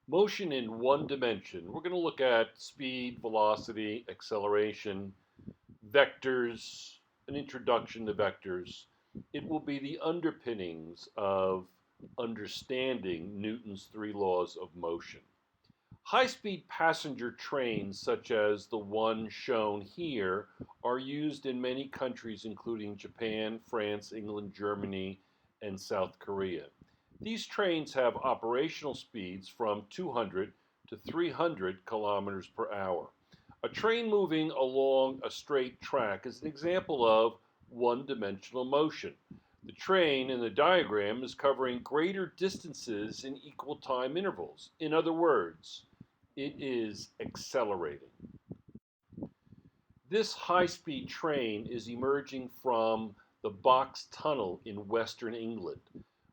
Motion in one dimension. We're going to look at speed, velocity, acceleration, vectors, an introduction to vectors. It will be the underpinnings of understanding Newton's three laws of motion. High-speed passenger trains, such as the one shown here, are used in many countries including Japan, France, England, Germany, and South Korea. These trains have operational speeds from 200 to 300 kilometers per hour. A train moving along a straight track is an example of one-dimensional motion. The train in the diagram is covering greater distances in equal time intervals. In other words, it is accelerating. This high-speed train is emerging from the Box Tunnel in Western England.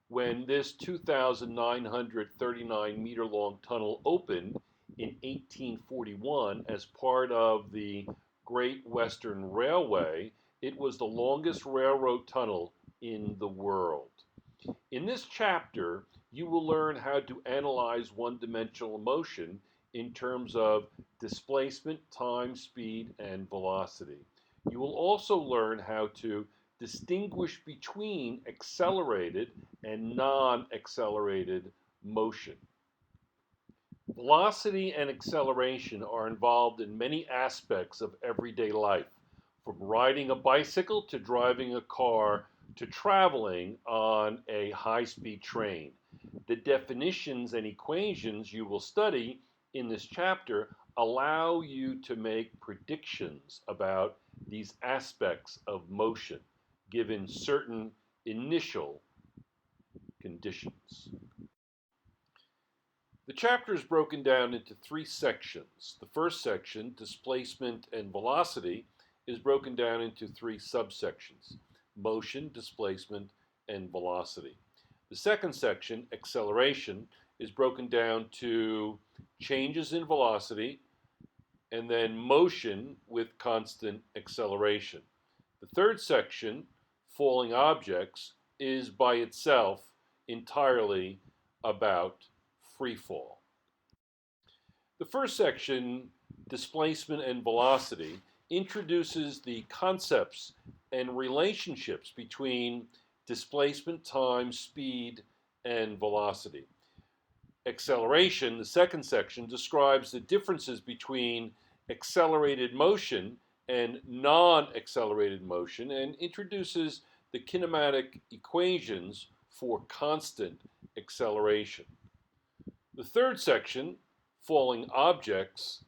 When this 2,939 meter long tunnel opened in 1841 as part of the Great Western Railway, it was the longest railroad tunnel in the world. In this chapter, you will learn how to analyze one-dimensional motion in terms of displacement, time, speed, and velocity. You will also learn how to distinguish between accelerated and non-accelerated motion. Velocity and acceleration are involved in many aspects of everyday life, from riding a bicycle to driving a car to traveling on a high-speed train. The definitions and equations you will study in this chapter allow you to make predictions about these aspects of motion given certain initial conditions. The chapter is broken down into three sections. The first section, displacement and velocity, is broken down into three subsections: motion, displacement, and velocity. The second section, acceleration, is broken down to changes in velocity and then motion with constant acceleration. The third section, falling objects, is by itself entirely about free fall. The first section, displacement and velocity, introduces the concepts and relationships between displacement, time, speed, and velocity. Acceleration, the second section, describes the differences between accelerated motion and non-accelerated motion and introduces the kinematic equations for constant acceleration. The third section, falling objects,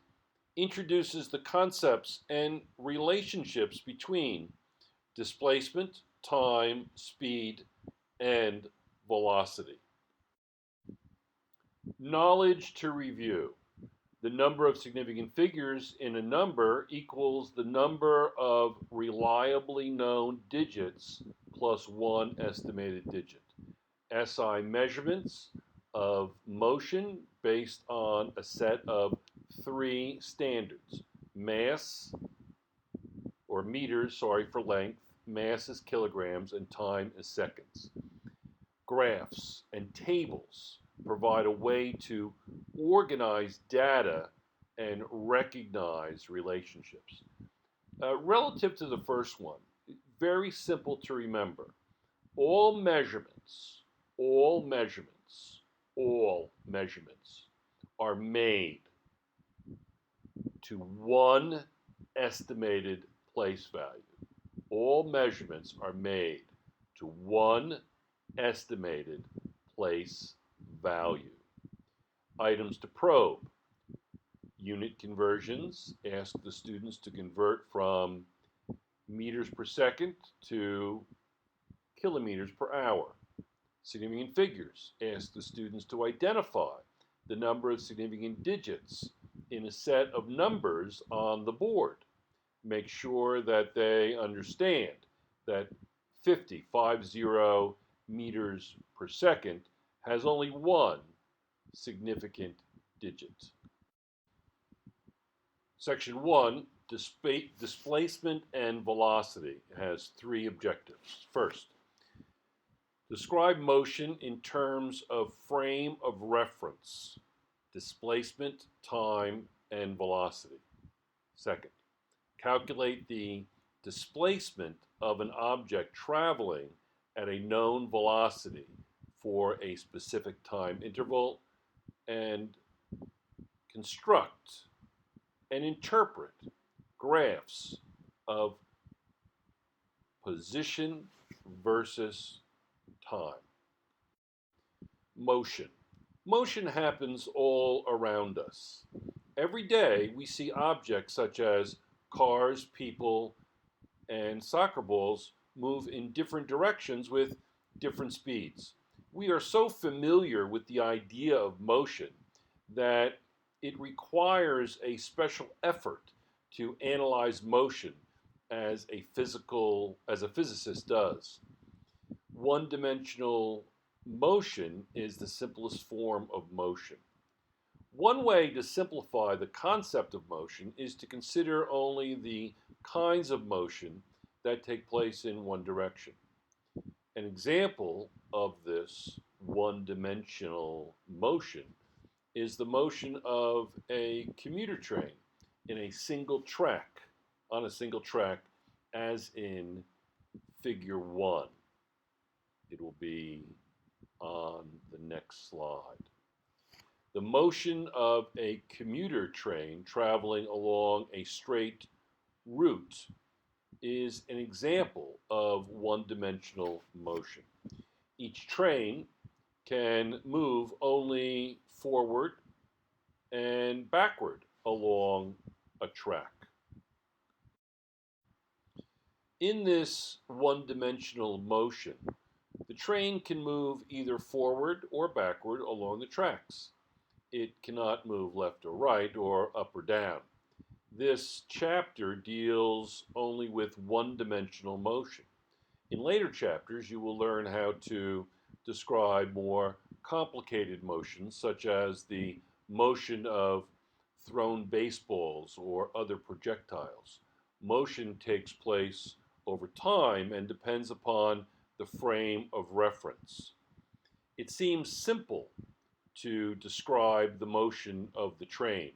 introduces the concepts and relationships between displacement, time, speed, and velocity. Knowledge to review. The number of significant figures in a number equals the number of reliably known digits plus one estimated digit. SI measurements of motion based on a set of three standards: mass, or meters, sorry, for length, mass is kilograms, and time is seconds. Graphs and tables provide a way to organize data and recognize relationships. Relative to the first one, very simple to remember. All measurements, all measurements, all measurements are made to one estimated place value. All measurements are made to one estimated place value. Items to probe. Unit conversions. Ask the students to convert from meters per second to kilometers per hour. Significant figures. Ask the students to identify the number of significant digits in a set of numbers on the board. Make sure that they understand that 50 meters per second has only one significant digit. Section 1, displacement and velocity, has three objectives. First, describe motion in terms of frame of reference. displacement, time, and velocity. Second, calculate the displacement of an object traveling at a known velocity for a specific time interval and construct and interpret graphs of position versus time. Motion. Motion happens all around us. Every day we see objects such as cars, people, and soccer balls move in different directions with different speeds. We are so familiar with the idea of motion that it requires a special effort to analyze motion as a physicist does. One-dimensional motion is the simplest form of motion. One way to simplify the concept of motion is to consider only the kinds of motion that take place in one direction. An example of this one-dimensional motion is the motion of a commuter train in a single track, on a single track, as in figure 1. It will be on the next slide. The motion of a commuter train traveling along a straight route is an example of one-dimensional motion. Each train can move only forward and backward along a track. In this one-dimensional motion, the train can move either forward or backward along the tracks. It cannot move left or right or up or down. This chapter deals only with one-dimensional motion. In later chapters, you will learn how to describe more complicated motions, such as the motion of thrown baseballs or other projectiles. Motion takes place over time and depends upon the frame of reference. It seems simple to describe the motion of the train.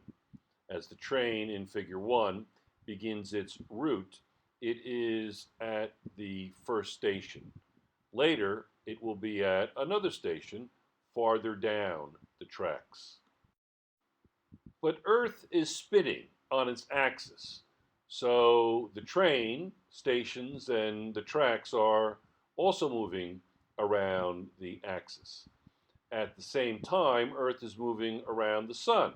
As the train in figure 1 begins its route, it is at the first station. Later, it will be at another station farther down the tracks. But Earth is spinning on its axis, so the train, stations, and the tracks are also moving around the axis. At the same time, Earth is moving around the sun.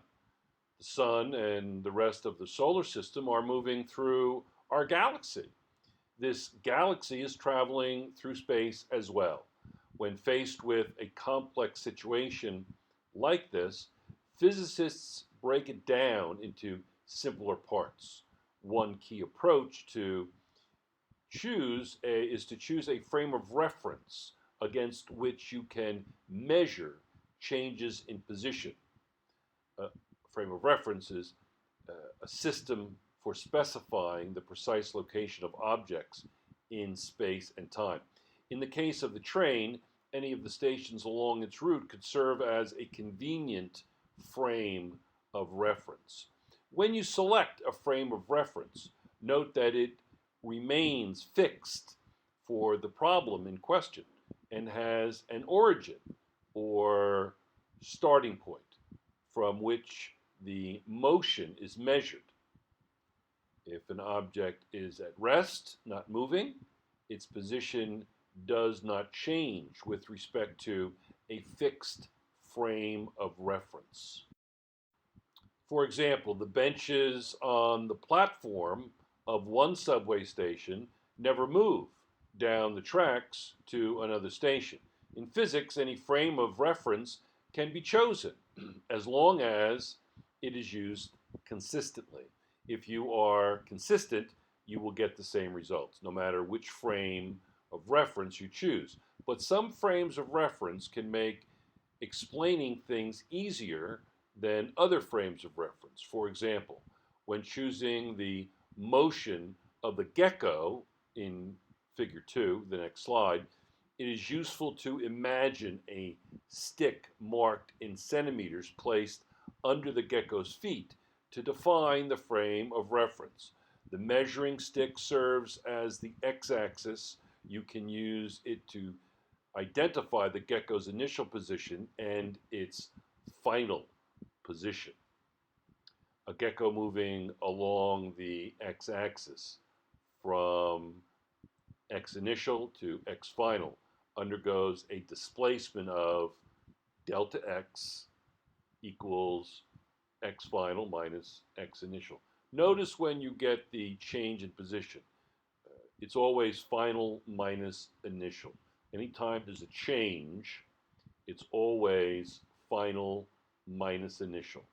The sun and the rest of the solar system are moving through our galaxy. This galaxy is traveling through space as well. When faced with a complex situation like this, physicists break it down into simpler parts. One key approach is to choose a frame of reference against which you can measure changes in position. A frame of reference is a system for specifying the precise location of objects in space and time. In the case of the train, any of the stations along its route could serve as a convenient frame of reference. When you select a frame of reference, note that it remains fixed for the problem in question and has an origin or starting point from which the motion is measured. If an object is at rest, not moving, its position does not change with respect to a fixed frame of reference. For example, the benches on the platform of one subway station never move down the tracks to another station. In physics, any frame of reference can be chosen as long as it is used consistently. If you are consistent, you will get the same results, no matter which frame of reference you choose. But some frames of reference can make explaining things easier than other frames of reference. For example, when choosing the motion of the gecko in figure 2, the next slide, it is useful to imagine a stick marked in centimeters placed under the gecko's feet to define the frame of reference. The measuring stick serves as the x-axis. You can use it to identify the gecko's initial position and its final position. A gecko moving along the x-axis from x initial to x final undergoes a displacement of delta x equals x final minus x initial. Notice when you get the change in position, it's always final minus initial. Anytime there's a change, it's always final minus initial.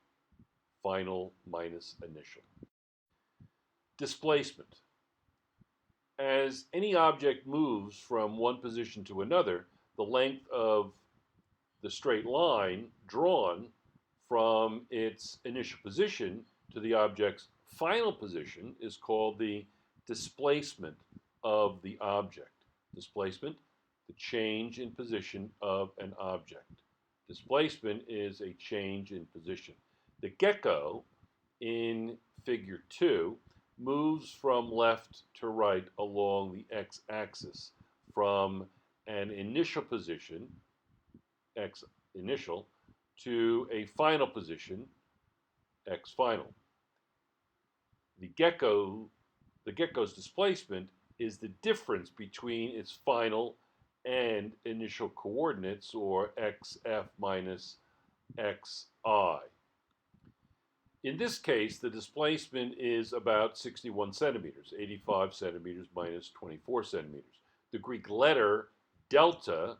Final minus initial. Displacement. As any object moves from one position to another, the length of the straight line drawn from its initial position to the object's final position is called the displacement of the object. Displacement, the change in position of an object. Displacement is a change in position. The gecko in figure 2 moves from left to right along the x-axis from an initial position, x initial, to a final position, x final. The gecko's displacement is the difference between its final and initial coordinates, or xf minus xi. In this case, the displacement is about 61 centimeters, 85 centimeters minus 24 centimeters. The Greek letter delta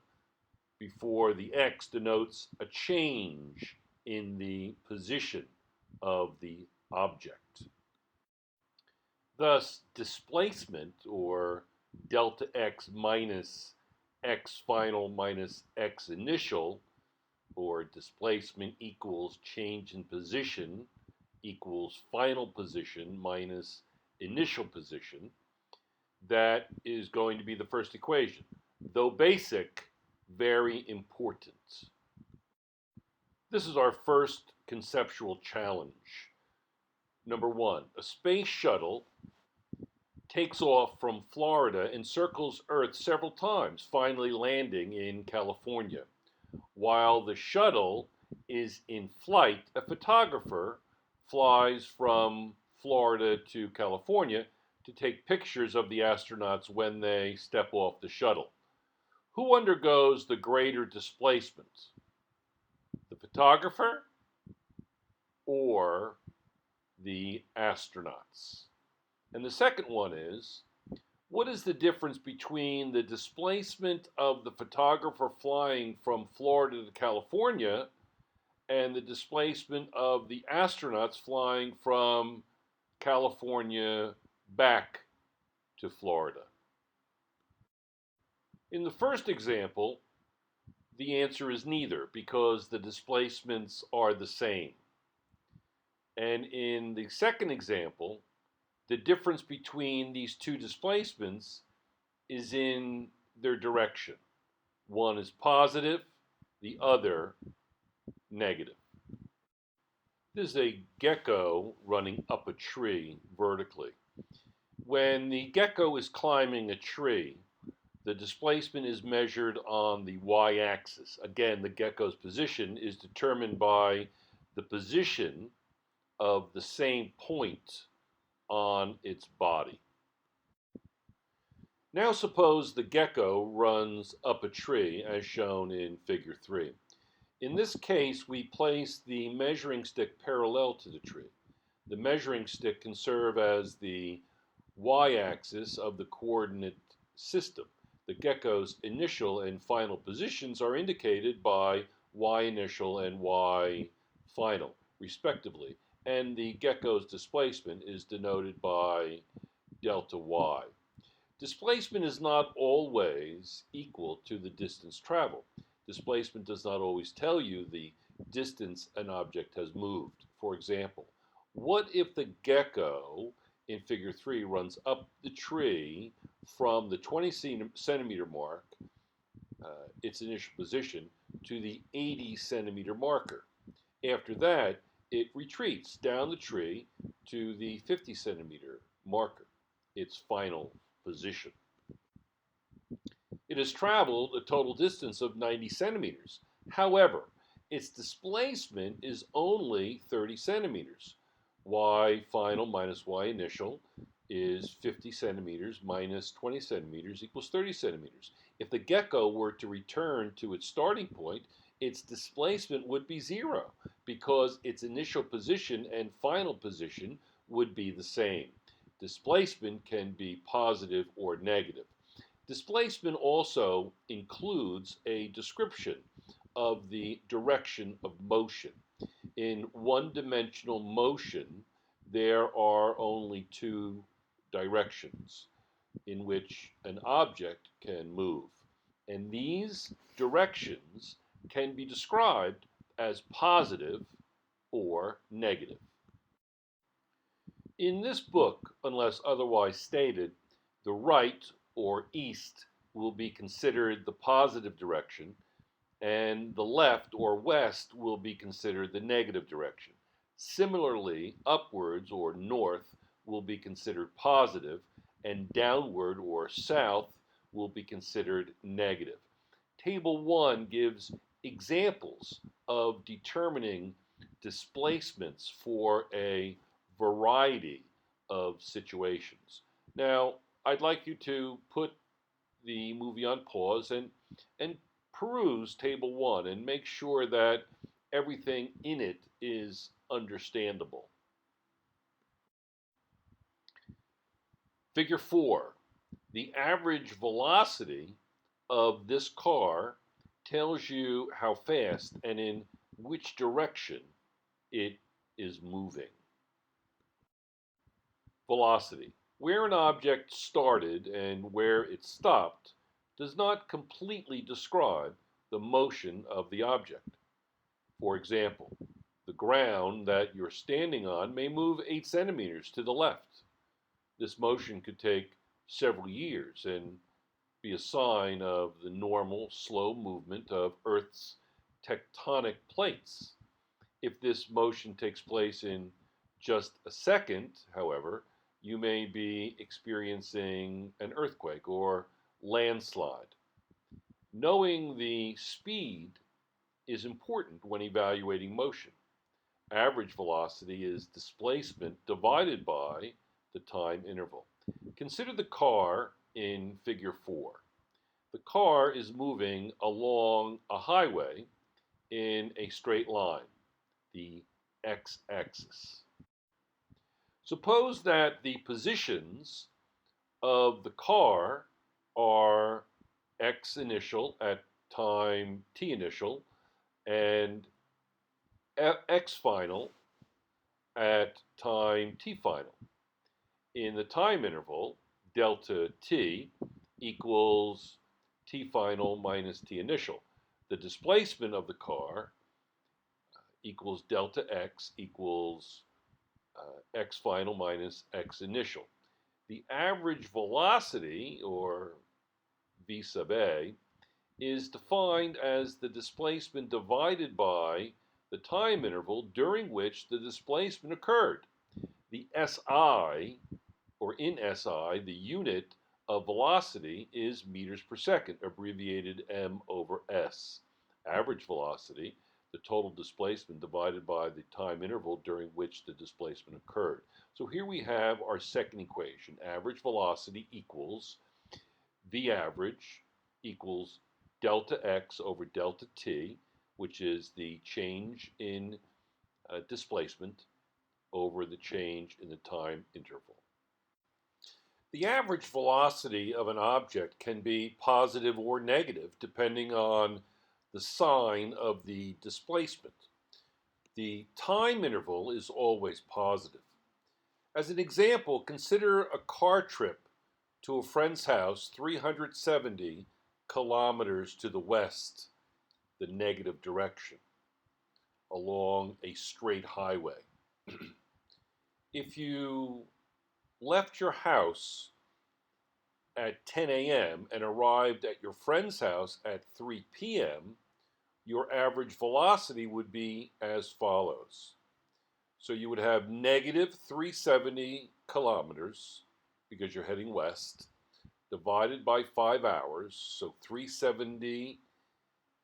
before the x denotes a change in the position of the object. Thus, displacement, or delta x minus x final minus x initial, or displacement equals change in position equals final position minus initial position. That is going to be the first equation. Though basic, very important. This is our first conceptual challenge. Number 1, a space shuttle takes off from Florida and circles Earth several times, finally landing in California. While the shuttle is in flight, a photographer flies from Florida to California to take pictures of the astronauts when they step off the shuttle. Who undergoes the greater displacement? The photographer or the astronauts? And the second one is, what is the difference between the displacement of the photographer flying from Florida to California and the displacement of the astronauts flying from California back to Florida? In the first example, the answer is neither, because the displacements are the same. And in the second example, the difference between these two displacements is in their direction. One is positive, the other negative. This is a gecko running up a tree vertically. When the gecko is climbing a tree, the displacement is measured on the y-axis. Again, the gecko's position is determined by the position of the same point on its body. Now suppose the gecko runs up a tree as shown in figure 3. In this case, we place the measuring stick parallel to the tree. The measuring stick can serve as the y-axis of the coordinate system. The gecko's initial and final positions are indicated by y initial and y final, respectively, and the gecko's displacement is denoted by delta y. Displacement is not always equal to the distance traveled. Displacement does not always tell you the distance an object has moved. For example, what if the gecko in figure 3 runs up the tree from the 20 centimeter mark, its initial position, to the 80 centimeter marker? After that, it retreats down the tree to the 50 centimeter marker, its final position. It has traveled a total distance of 90 centimeters. However, its displacement is only 30 centimeters. Y final minus Y initial is 50 centimeters minus 20 centimeters equals 30 centimeters. If the gecko were to return to its starting point, its displacement would be zero because its initial position and final position would be the same. Displacement can be positive or negative. Displacement also includes a description of the direction of motion. In one-dimensional motion, there are only two directions in which an object can move. And these directions can be described as positive or negative. In this book, unless otherwise stated, the right or east will be considered the positive direction, and the left or west will be considered the negative direction. Similarly, upwards or north will be considered positive, and downward or south will be considered negative. Table 1 gives examples of determining displacements for a variety of situations. Now, I'd like you to put the movie on pause and peruse table 1 and make sure that everything in it is understandable. Figure 4. The average velocity of this car tells you how fast and in which direction it is moving. Velocity. Where an object started and where it stopped does not completely describe the motion of the object. For example, the ground that you're standing on may move 8 centimeters to the left. This motion could take several years and be a sign of the normal, slow movement of Earth's tectonic plates. If this motion takes place in just a second, however, you may be experiencing an earthquake or landslide. Knowing the speed is important when evaluating motion. Average velocity is displacement divided by the time interval. Consider the car in figure 4. The car is moving along a highway in a straight line, the x-axis. Suppose that the positions of the car are x initial at time t initial and x final at time t final. In the time interval, delta t equals t final minus t initial. The displacement of the car equals delta x equals x final minus x initial. The average velocity, or v sub a, is defined as the displacement divided by the time interval during which the displacement occurred. The SI, or in SI, the unit of velocity is meters per second, abbreviated m over s. Average velocity, the total displacement divided by the time interval during which the displacement occurred. So here we have our second equation. Average velocity equals v average equals delta x over delta t, which is the change in displacement over the change in the time interval. The average velocity of an object can be positive or negative depending on the sign of the displacement. The time interval is always positive. As an example, consider a car trip to a friend's house 370 kilometers to the west, the negative direction, along a straight highway. If you left your house at 10 a.m. and arrived at your friend's house at 3 p.m., your average velocity would be as follows. So you would have negative 370 kilometers because you're heading west, divided by 5 hours. So 370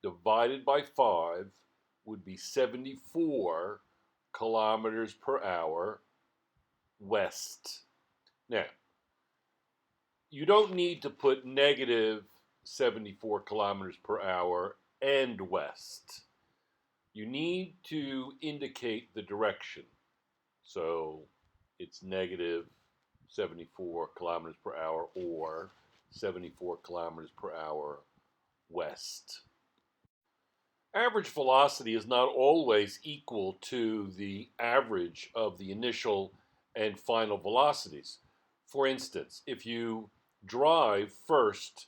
divided by 5 would be 74 kilometers per hour west. Now, you don't need to put negative 74 kilometers per hour and west. You need to indicate the direction. So it's negative 74 kilometers per hour or 74 kilometers per hour west. Average velocity is not always equal to the average of the initial and final velocities. For instance, if you drive first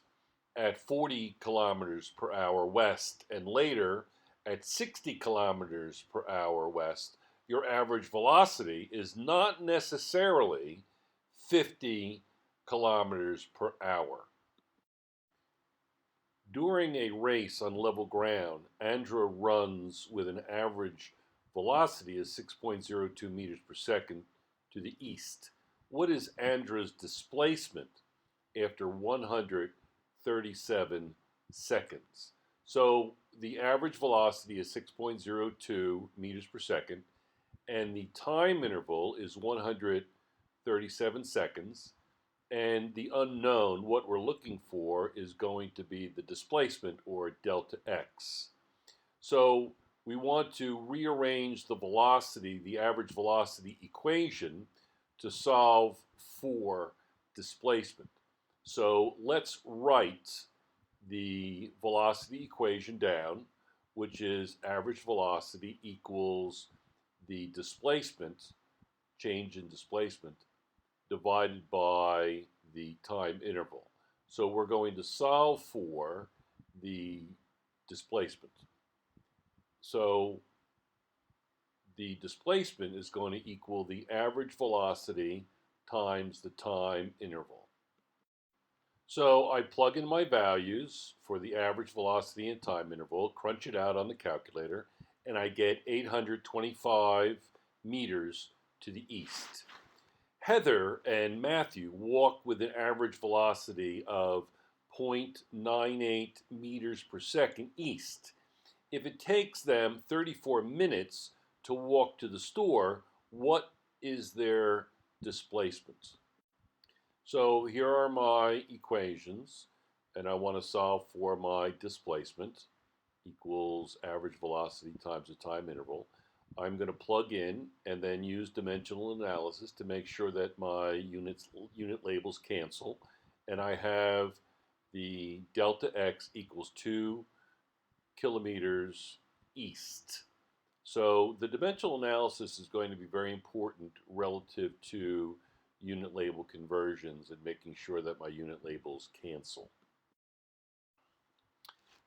at 40 kilometers per hour west and later at 60 kilometers per hour west, your average velocity is not necessarily 50 kilometers per hour. During a race on level ground, Andra runs with an average velocity of 6.02 meters per second to the east. What is Andra's displacement after 137 seconds? So the average velocity is 6.02 meters per second, and the time interval is 137 seconds. And the unknown, what we're looking for, is going to be the displacement, or delta x. So we want to rearrange the velocity, the average velocity equation, to solve for displacement. So let's write the velocity equation down, which is average velocity equals the displacement, change in displacement, divided by the time interval. So we're going to solve for the displacement. So the displacement is going to equal the average velocity times the time interval. So I plug in my values for the average velocity and time interval, crunch it out on the calculator, and I get 825 meters to the east. Heather and Matthew walk with an average velocity of 0.98 meters per second east. If it takes them 34 minutes to walk to the store, what is their displacement? So here are my equations, and I want to solve for my displacement equals average velocity times the time interval. I'm going to plug in and then use dimensional analysis to make sure that my unit labels cancel. And I have the delta x equals 2 kilometers east. So the dimensional analysis is going to be very important relative to unit label conversions and making sure that my unit labels cancel.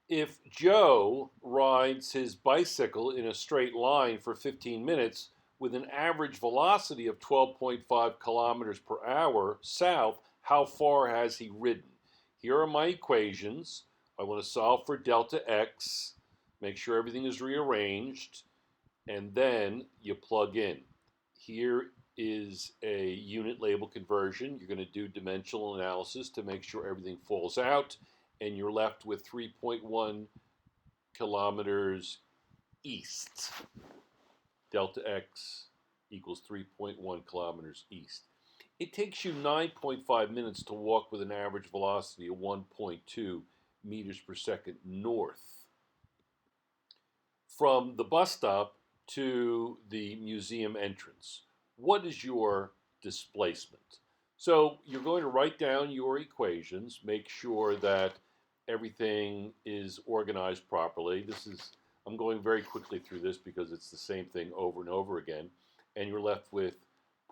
If Joe rides his bicycle in a straight line for 15 minutes with an average velocity of 12.5 kilometers per hour south, how far has he ridden? Here are my equations. I want to solve for delta x, make sure everything is rearranged, and then you plug in. Here is a unit label conversion. You're going to do dimensional analysis to make sure everything falls out, and you're left with 3.1 kilometers east. Delta x equals 3.1 kilometers east. It takes you 9.5 minutes to walk with an average velocity of 1.2 meters per second north from the bus stop to the museum entrance. What is your displacement? So you're going to write down your equations, make sure that everything is organized properly. I'm going very quickly through this because it's the same thing over and over again, and you're left with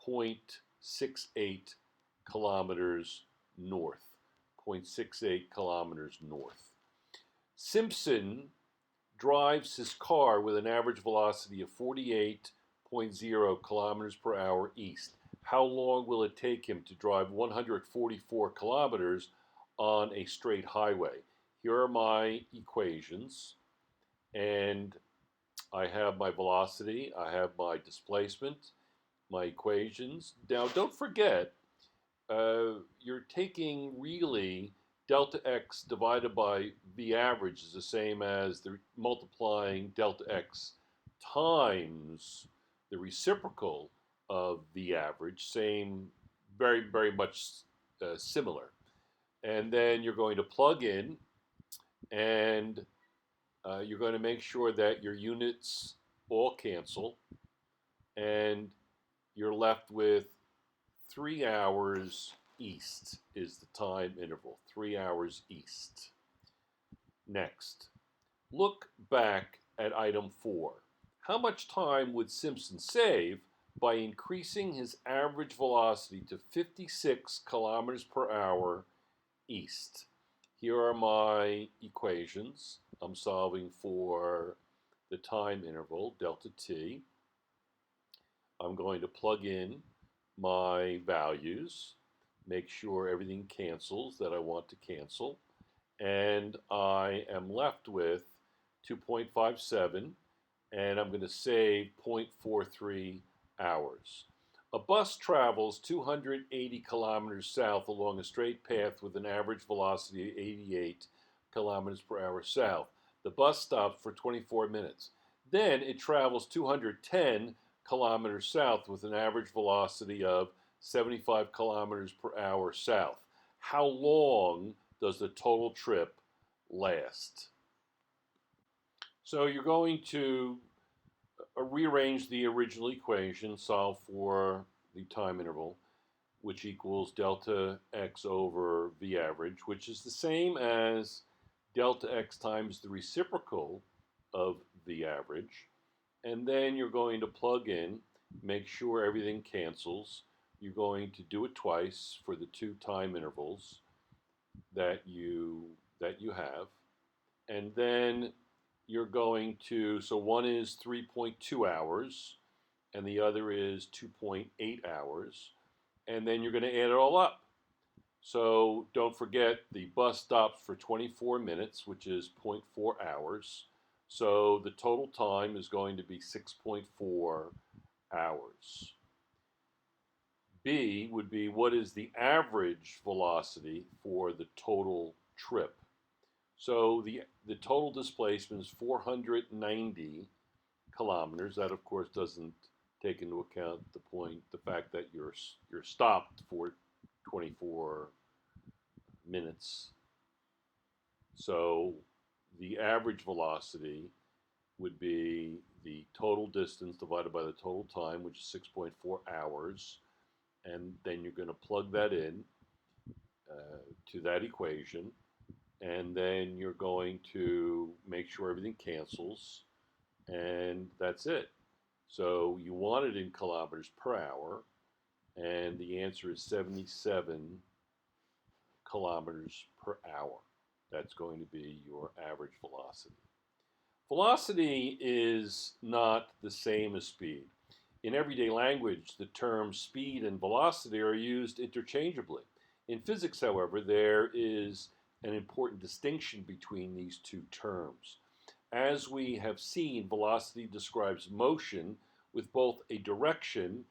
0.68 kilometers north. 0.68 kilometers north. Simpson drives his car with an average velocity of 48.0 kilometers per hour east. How long will it take him to drive 144 kilometers on a straight highway? Here are my equations, And I have my velocity, I have my displacement, my equations. Now, don't forget, you're taking really delta x divided by v average is the same as the multiplying delta x times the reciprocal of v average, same, very, very much similar. And then you're going to plug in, and you're going to make sure that your units all cancel, and you're left with 3 hours east is the time interval. 3 hours east. Next, look back at item 4. How much time would Simpson save by increasing his average velocity to 56 kilometers per hour east? Here are my equations. I'm solving for the time interval, delta t. I'm going to plug in my values, make sure everything cancels that I want to cancel, and I am left with 2.57, and I'm going to save 0.43 hours. A bus travels 280 kilometers south along a straight path with an average velocity of 88 kilometers per hour south. The bus stops for 24 minutes. Then it travels 210 kilometers south with an average velocity of 75 kilometers per hour south. How long does the total trip last? So you're going to rearrange the original equation, solve for the time interval, which equals delta x over v average, which is the same as delta x times the reciprocal of v average. And then you're going to plug in, make sure everything cancels. You're going to do it twice for the two time intervals that you have. And then you're going to, so one is 3.2 hours and the other is 2.8 hours. And then you're going to add it all up. So don't forget the bus stops for 24 minutes, which is 0.4 hours. So the total time is going to be 6.4 hours. B would be, what is the average velocity for the total trip? So the total displacement is 490 kilometers. That, of course, doesn't take into account the fact that you're stopped for 24 minutes. So the average velocity would be the total distance divided by the total time, which is 6.4 hours. And then you're going to plug that in to that equation. And then you're going to make sure everything cancels. And that's it. So you want it in kilometers per hour. And the answer is 77 kilometers per hour. That's going to be your average velocity. Velocity is not the same as speed. In everyday language, the terms speed and velocity are used interchangeably. In physics, however, there is an important distinction between these two terms. As we have seen, velocity describes motion with both a direction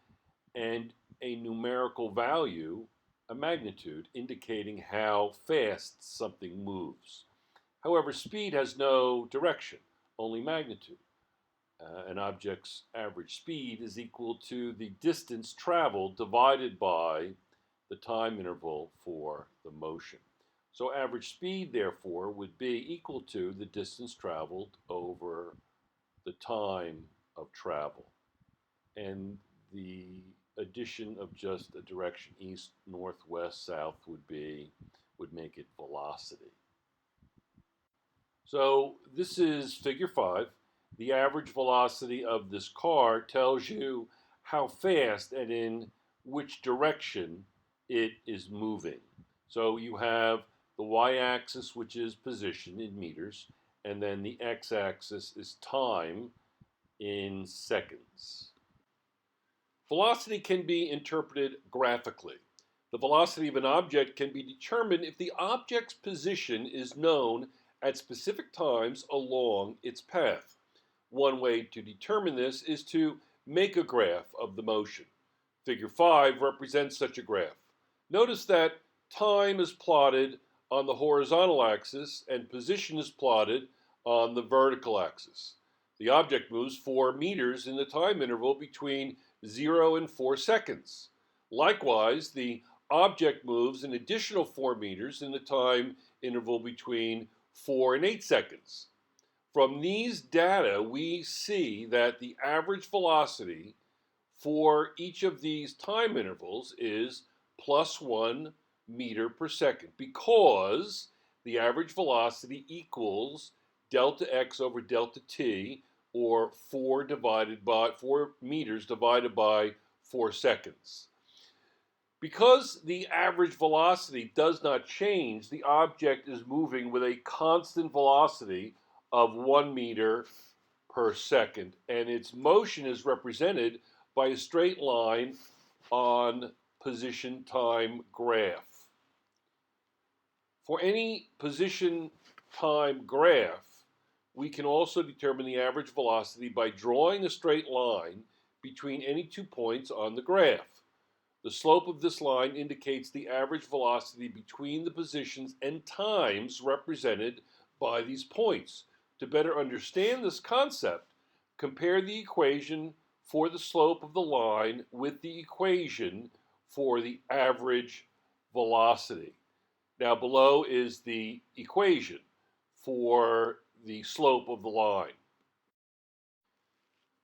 and a numerical value, a magnitude, indicating how fast something moves. However, speed has no direction, only magnitude. An object's average speed is equal to the distance traveled divided by the time interval for the motion. So average speed, therefore, would be equal to the distance traveled over the time of travel. And the addition of just a direction east, north, west, south would make it velocity. So this is figure 5. The average velocity of this car tells you how fast and in which direction it is moving. So you have the y-axis, which is position in meters, and then the x-axis is time in seconds. Velocity can be interpreted graphically. The velocity of an object can be determined if the object's position is known at specific times along its path. One way to determine this is to make a graph of the motion. Figure 5 represents such a graph. Notice that time is plotted on the horizontal axis and position is plotted on the vertical axis. The object moves 4 meters in the time interval between 0 and 4 seconds. Likewise, the object moves an additional 4 meters in the time interval between 4 and 8 seconds. From these data, we see that the average velocity for each of these time intervals is plus 1 meter per second, because the average velocity equals delta x over delta t, or 4 meters divided by 4 seconds. Because the average velocity does not change, the object is moving with a constant velocity of 1 meter per second, and its motion is represented by a straight line on position time graph. For any position time graph, we can also determine the average velocity by drawing a straight line between any 2 points on the graph. The slope of this line indicates the average velocity between the positions and times represented by these points. To better understand this concept, compare the equation for the slope of the line with the equation for the average velocity. Now below is the equation for the slope of the line.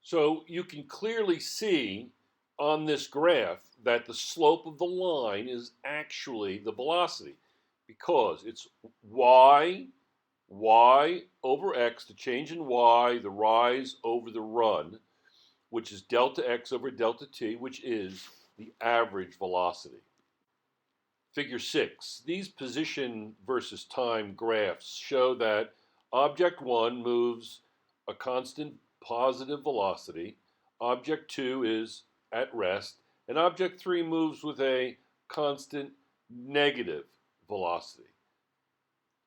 So you can clearly see on this graph that the slope of the line is actually the velocity, because it's y over x, the change in y, the rise over the run, which is delta x over delta t, which is the average velocity. Figure 6. These position versus time graphs show that object 1 moves a constant positive velocity, object 2 is at rest, and object 3 moves with a constant negative velocity.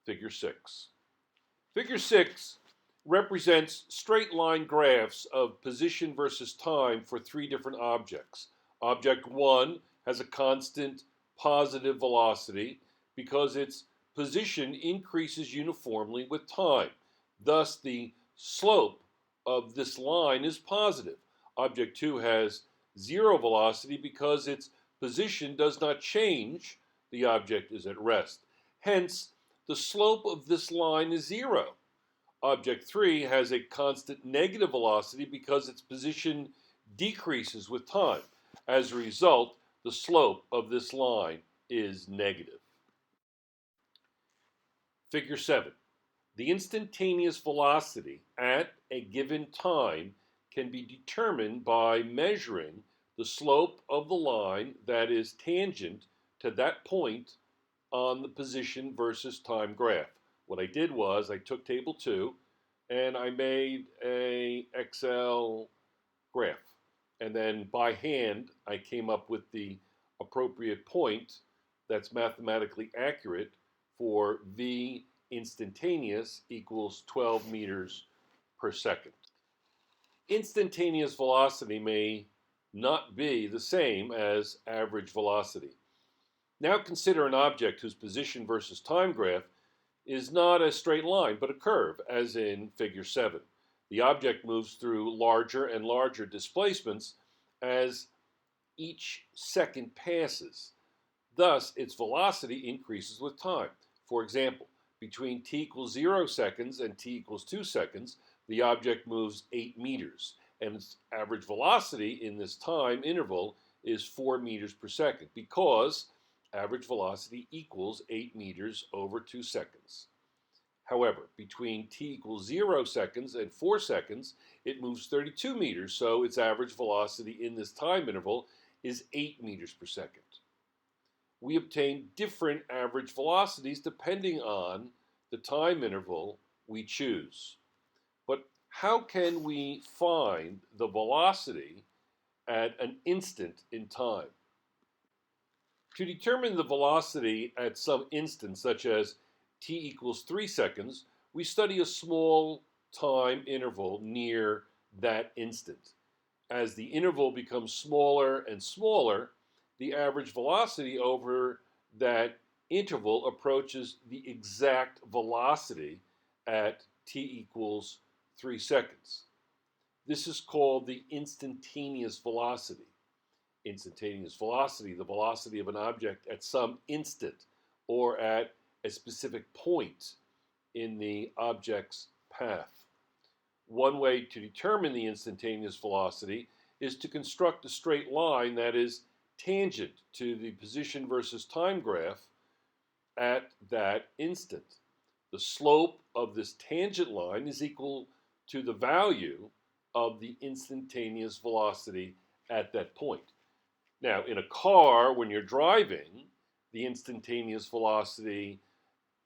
Figure 6. Figure 6 represents straight line graphs of position versus time for 3 different objects. Object 1 has a constant positive velocity because its position increases uniformly with time. Thus, the slope of this line is positive. Object 2 has 0 velocity because its position does not change. The object is at rest. Hence, the slope of this line is 0. Object 3 has a constant negative velocity because its position decreases with time. As a result, the slope of this line is negative. Figure 7. The instantaneous velocity at a given time can be determined by measuring the slope of the line that is tangent to that point on the position versus time graph. What I did was I took table 2 and I made a Excel graph. And then by hand, I came up with the appropriate point that's mathematically accurate for V instantaneous equals 12 meters per second. Instantaneous velocity may not be the same as average velocity. Now consider an object whose position versus time graph is not a straight line, but a curve, as in figure 7. The object moves through larger and larger displacements as each second passes. Thus, its velocity increases with time. For example, between t equals 0 seconds and t equals 2 seconds, the object moves 8 meters, and its average velocity in this time interval is 4 meters per second, because average velocity equals 8 meters over 2 seconds. However, between t equals 0 seconds and 4 seconds, it moves 32 meters, so its average velocity in this time interval is 8 meters per second. We obtain different average velocities depending on the time interval we choose. But how can we find the velocity at an instant in time? To determine the velocity at some instant, such as t equals 3 seconds, we study a small time interval near that instant. As the interval becomes smaller and smaller, the average velocity over that interval approaches the exact velocity at t equals 3 seconds. This is called the instantaneous velocity. Instantaneous velocity, the velocity of an object at some instant or at a specific point in the object's path. One way to determine the instantaneous velocity is to construct a straight line that is tangent to the position versus time graph at that instant. The slope of this tangent line is equal to the value of the instantaneous velocity at that point. Now, in a car, when you're driving, the instantaneous velocity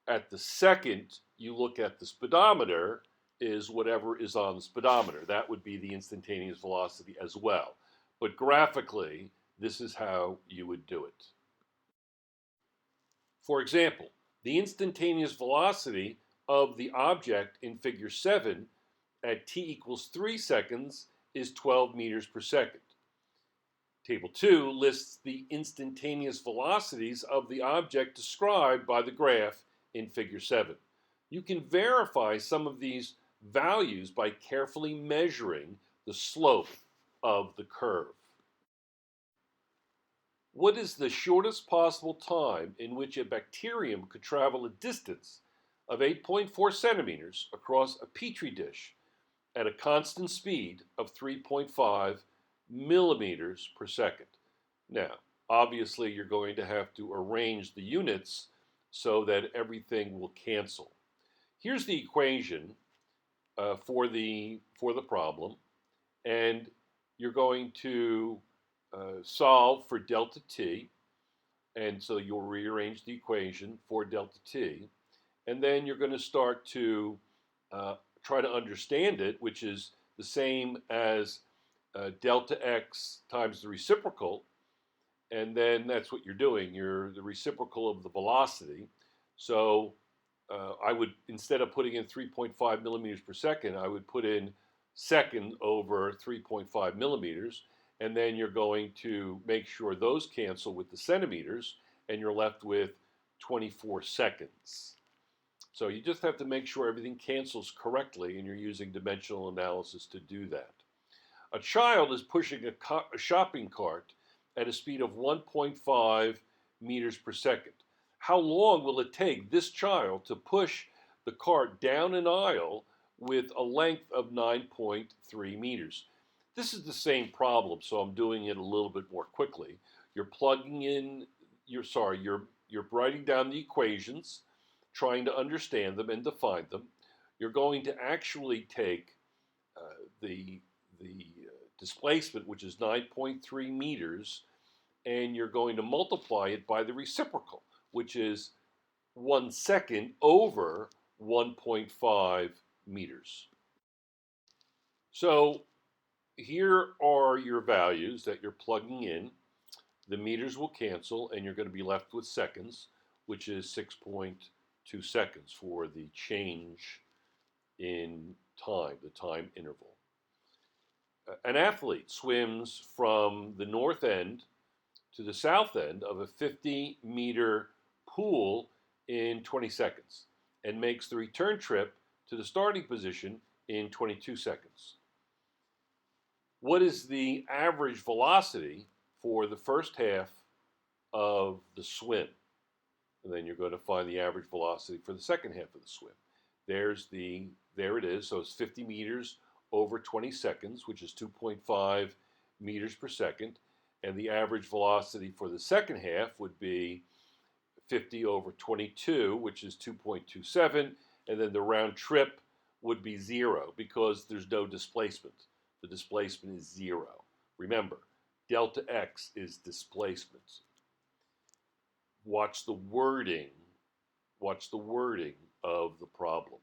at the second you look at the speedometer is whatever is on the speedometer. That would be the instantaneous velocity as well. But graphically, this is how you would do it. For example, the instantaneous velocity of the object in figure 7 at t equals 3 seconds is 12 meters per second. Table 2 lists the instantaneous velocities of the object described by the graph in figure 7. You can verify some of these values by carefully measuring the slope of the curve. What is the shortest possible time in which a bacterium could travel a distance of 8.4 centimeters across a petri dish at a constant speed of 3.5 millimeters per second? Now, obviously, you're going to have to arrange the units so that everything will cancel. Here's the equation for the problem, and you're going to solve for delta t, and so you'll rearrange the equation for delta t, and then you're going to start to try to understand it, which is the same as delta x times the reciprocal, and then that's what you're doing. You're the reciprocal of the velocity. So I would, instead of putting in 3.5 millimeters per second, I would put in second over 3.5 millimeters, and then you're going to make sure those cancel with the centimeters, and you're left with 24 seconds. So you just have to make sure everything cancels correctly, and you're using dimensional analysis to do that. A child is pushing a shopping cart at a speed of 1.5 meters per second. How long will it take this child to push the cart down an aisle with a length of 9.3 meters? This is the same problem, so I'm doing it a little bit more quickly. You're plugging in, you're writing down the equations, trying to understand them and define them. You're going to actually take the displacement, which is 9.3 meters, and you're going to multiply it by the reciprocal, which is 1 second over 1.5 meters. So here are your values that you're plugging in. The meters will cancel, and you're going to be left with seconds, which is 6.2 seconds for the change in time, the time interval. An athlete swims from the north end to the south end of a 50-meter pool in 20 seconds and makes the return trip to the starting position in 22 seconds. What is the average velocity for the first half of the swim? And then you're going to find the average velocity for the second half of the swim. There it is. So it's 50 meters over 20 seconds, which is 2.5 meters per second. And the average velocity for the second half would be 50 over 22, which is 2.27. And then the round trip would be 0 because there's no displacement. The displacement is 0. Remember, delta x is displacement. Watch the wording of the problem.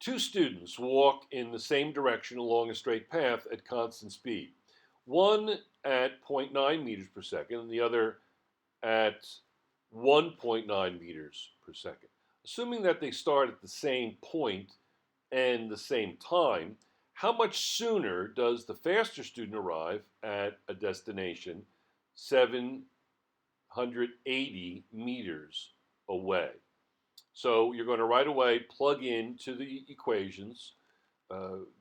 Two students walk in the same direction along a straight path at constant speed. One at 0.9 meters per second and the other at 1.9 meters per second. Assuming that they start at the same point and the same time, how much sooner does the faster student arrive at a destination 780 meters away? So you're going to right away plug into the equations.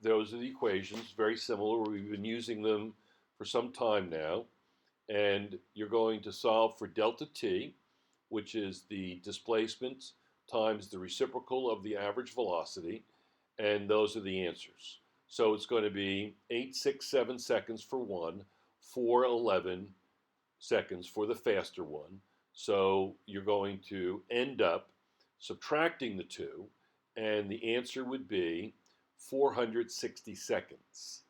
Those are the equations, very similar. We've been using them for some time now. And you're going to solve for delta t, which is the displacement times the reciprocal of the average velocity, and those are the answers. So it's going to be 867 seconds for one, 411 seconds for the faster one. So you're going to end up subtracting the two, and the answer would be 460 seconds.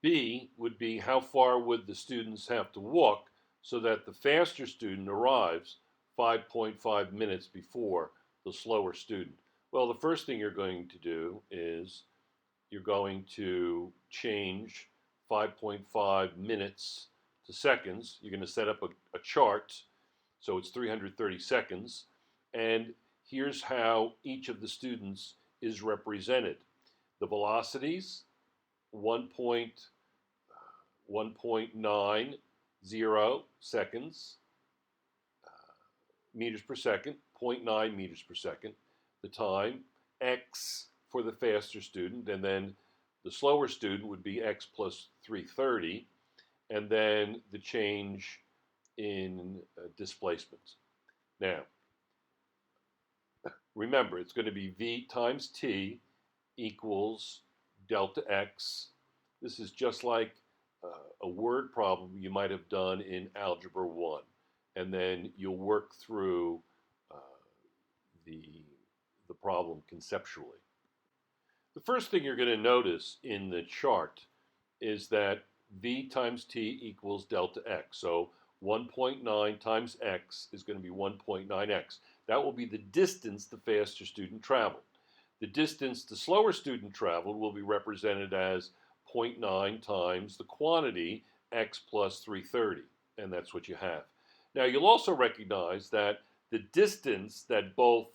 B would be how far would the students have to walk so that the faster student arrives 5.5 minutes before the slower student? Well, the first thing you're going to do is you're going to change 5.5 minutes to seconds. You're going to set up a chart, so it's 330 seconds. And here's how each of the students is represented. The velocities, 1.90 seconds, meters per second, 0.9 meters per second. The time, x for the faster student, and then the slower student would be x plus 330, and then the change in displacement. Now, remember, it's going to be v times t equals delta x. This is just like a word problem you might have done in Algebra 1. And then you'll work through the problem conceptually. The first thing you're going to notice in the chart is that v times t equals delta x. So 1.9 times x is going to be 1.9x. That will be the distance the faster student traveled. The distance the slower student traveled will be represented as 0.9 times the quantity, x plus 330, and that's what you have. Now you'll also recognize that the distance that both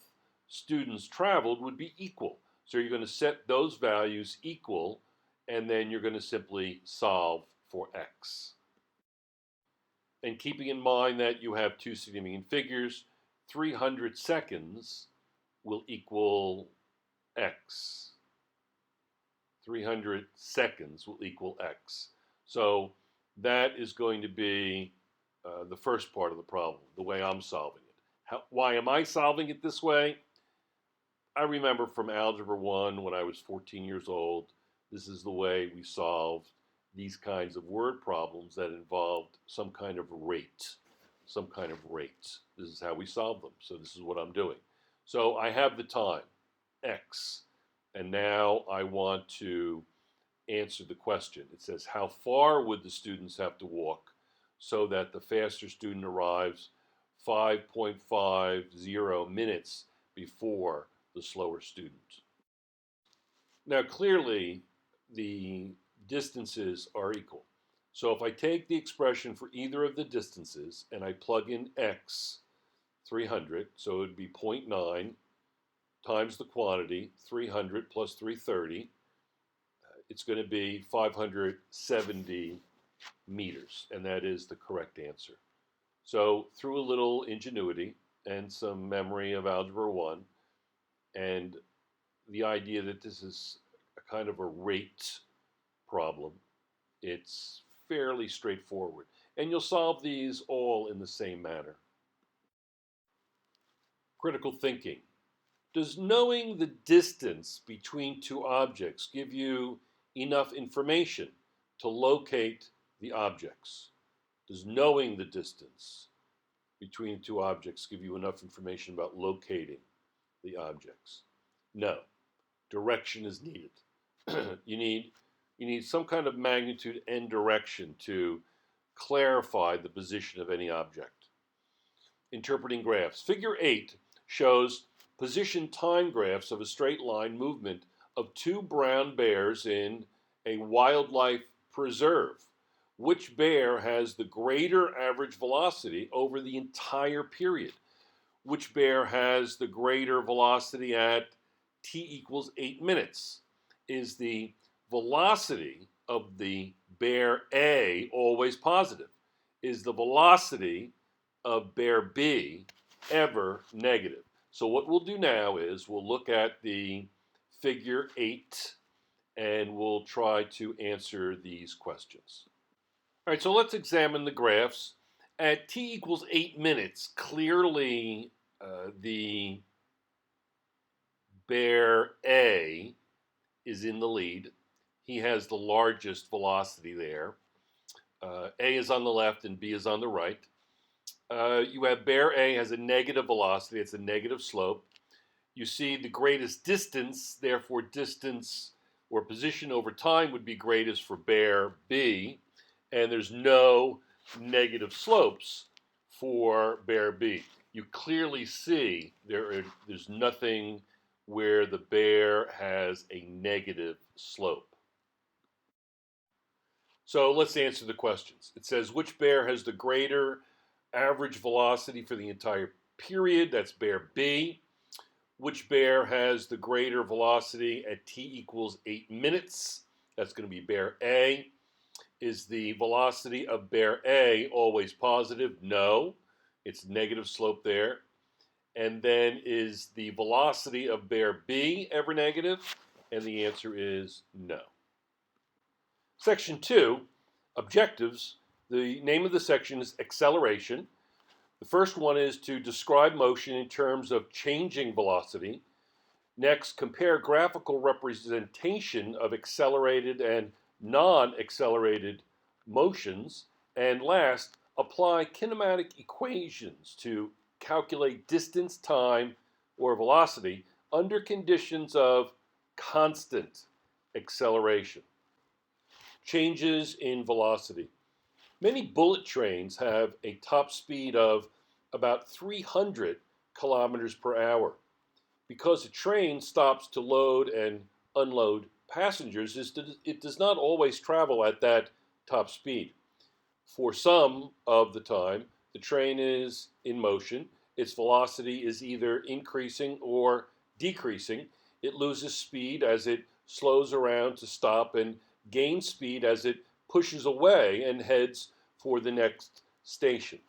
students traveled would be equal. So you're going to set those values equal, and then you're going to simply solve for x. And keeping in mind that you have two significant figures, 300 seconds will equal x. 300 seconds will equal x. So that is going to be the first part of the problem, the way I'm solving it. Why am I solving it this way? I remember from Algebra 1 when I was 14 years old, this is the way we solved these kinds of word problems that involved some kind of rate. Some kind of rate. This is how we solve them. So this is what I'm doing. So I have the time, x. And now I want to answer the question. It says, how far would the students have to walk so that the faster student arrives 5.50 minutes before the slower student? Now, clearly, the distances are equal. So if I take the expression for either of the distances and I plug in x, 300, so it would be 0.9 times the quantity, 300 plus 330, it's going to be 570 meters, and that is the correct answer. So through a little ingenuity and some memory of Algebra 1, and the idea that this is a kind of a rate problem, it's fairly straightforward. And you'll solve these all in the same manner. Critical thinking. Does knowing the distance between two objects give you enough information to locate the objects? Does knowing the distance between two objects give you enough information about locating the objects? No. Direction is needed. you need some kind of magnitude and direction to clarify the position of any object. Interpreting graphs. Figure 8 shows position time graphs of a straight line movement of two brown bears in a wildlife preserve. Which bear has the greater average velocity over the entire period? which bear has the greater velocity at t equals 8 minutes? Is the velocity of the bear A always positive? Is the velocity of bear B ever negative? So what we'll do now is we'll look at the figure 8 and we'll try to answer these questions. All right, so let's examine the graphs. At t equals 8 minutes, clearly the bear A is in the lead. He has the largest velocity there. A is on the left and B is on the right. You have bear A has a negative velocity, it's a negative slope. You see the greatest distance, therefore distance or position over time would be greatest for bear B, and there's no negative slopes for bear B. You clearly see there's nothing where the bear has a negative slope. So let's answer the questions. It says, which bear has the greater average velocity for the entire period? That's bear B. Which bear has the greater velocity at t equals 8 minutes? That's going to be bear A. Is the velocity of bear A always positive? No. It's negative slope there. And then is the velocity of bear B ever negative? And the answer is no. Section 2, objectives. The name of the section is acceleration. The first one is to describe motion in terms of changing velocity. Next, compare graphical representation of accelerated and non-accelerated motions. And last, apply kinematic equations to calculate distance, time, or velocity under conditions of constant acceleration. Changes in velocity. Many bullet trains have a top speed of about 300 kilometers per hour. Because a train stops to load and unload passengers, it does not always travel at that top speed. For some of the time, the train is in motion. Its velocity is either increasing or decreasing. It loses speed as it slows around to stop and gains speed as it pushes away and heads for the next station.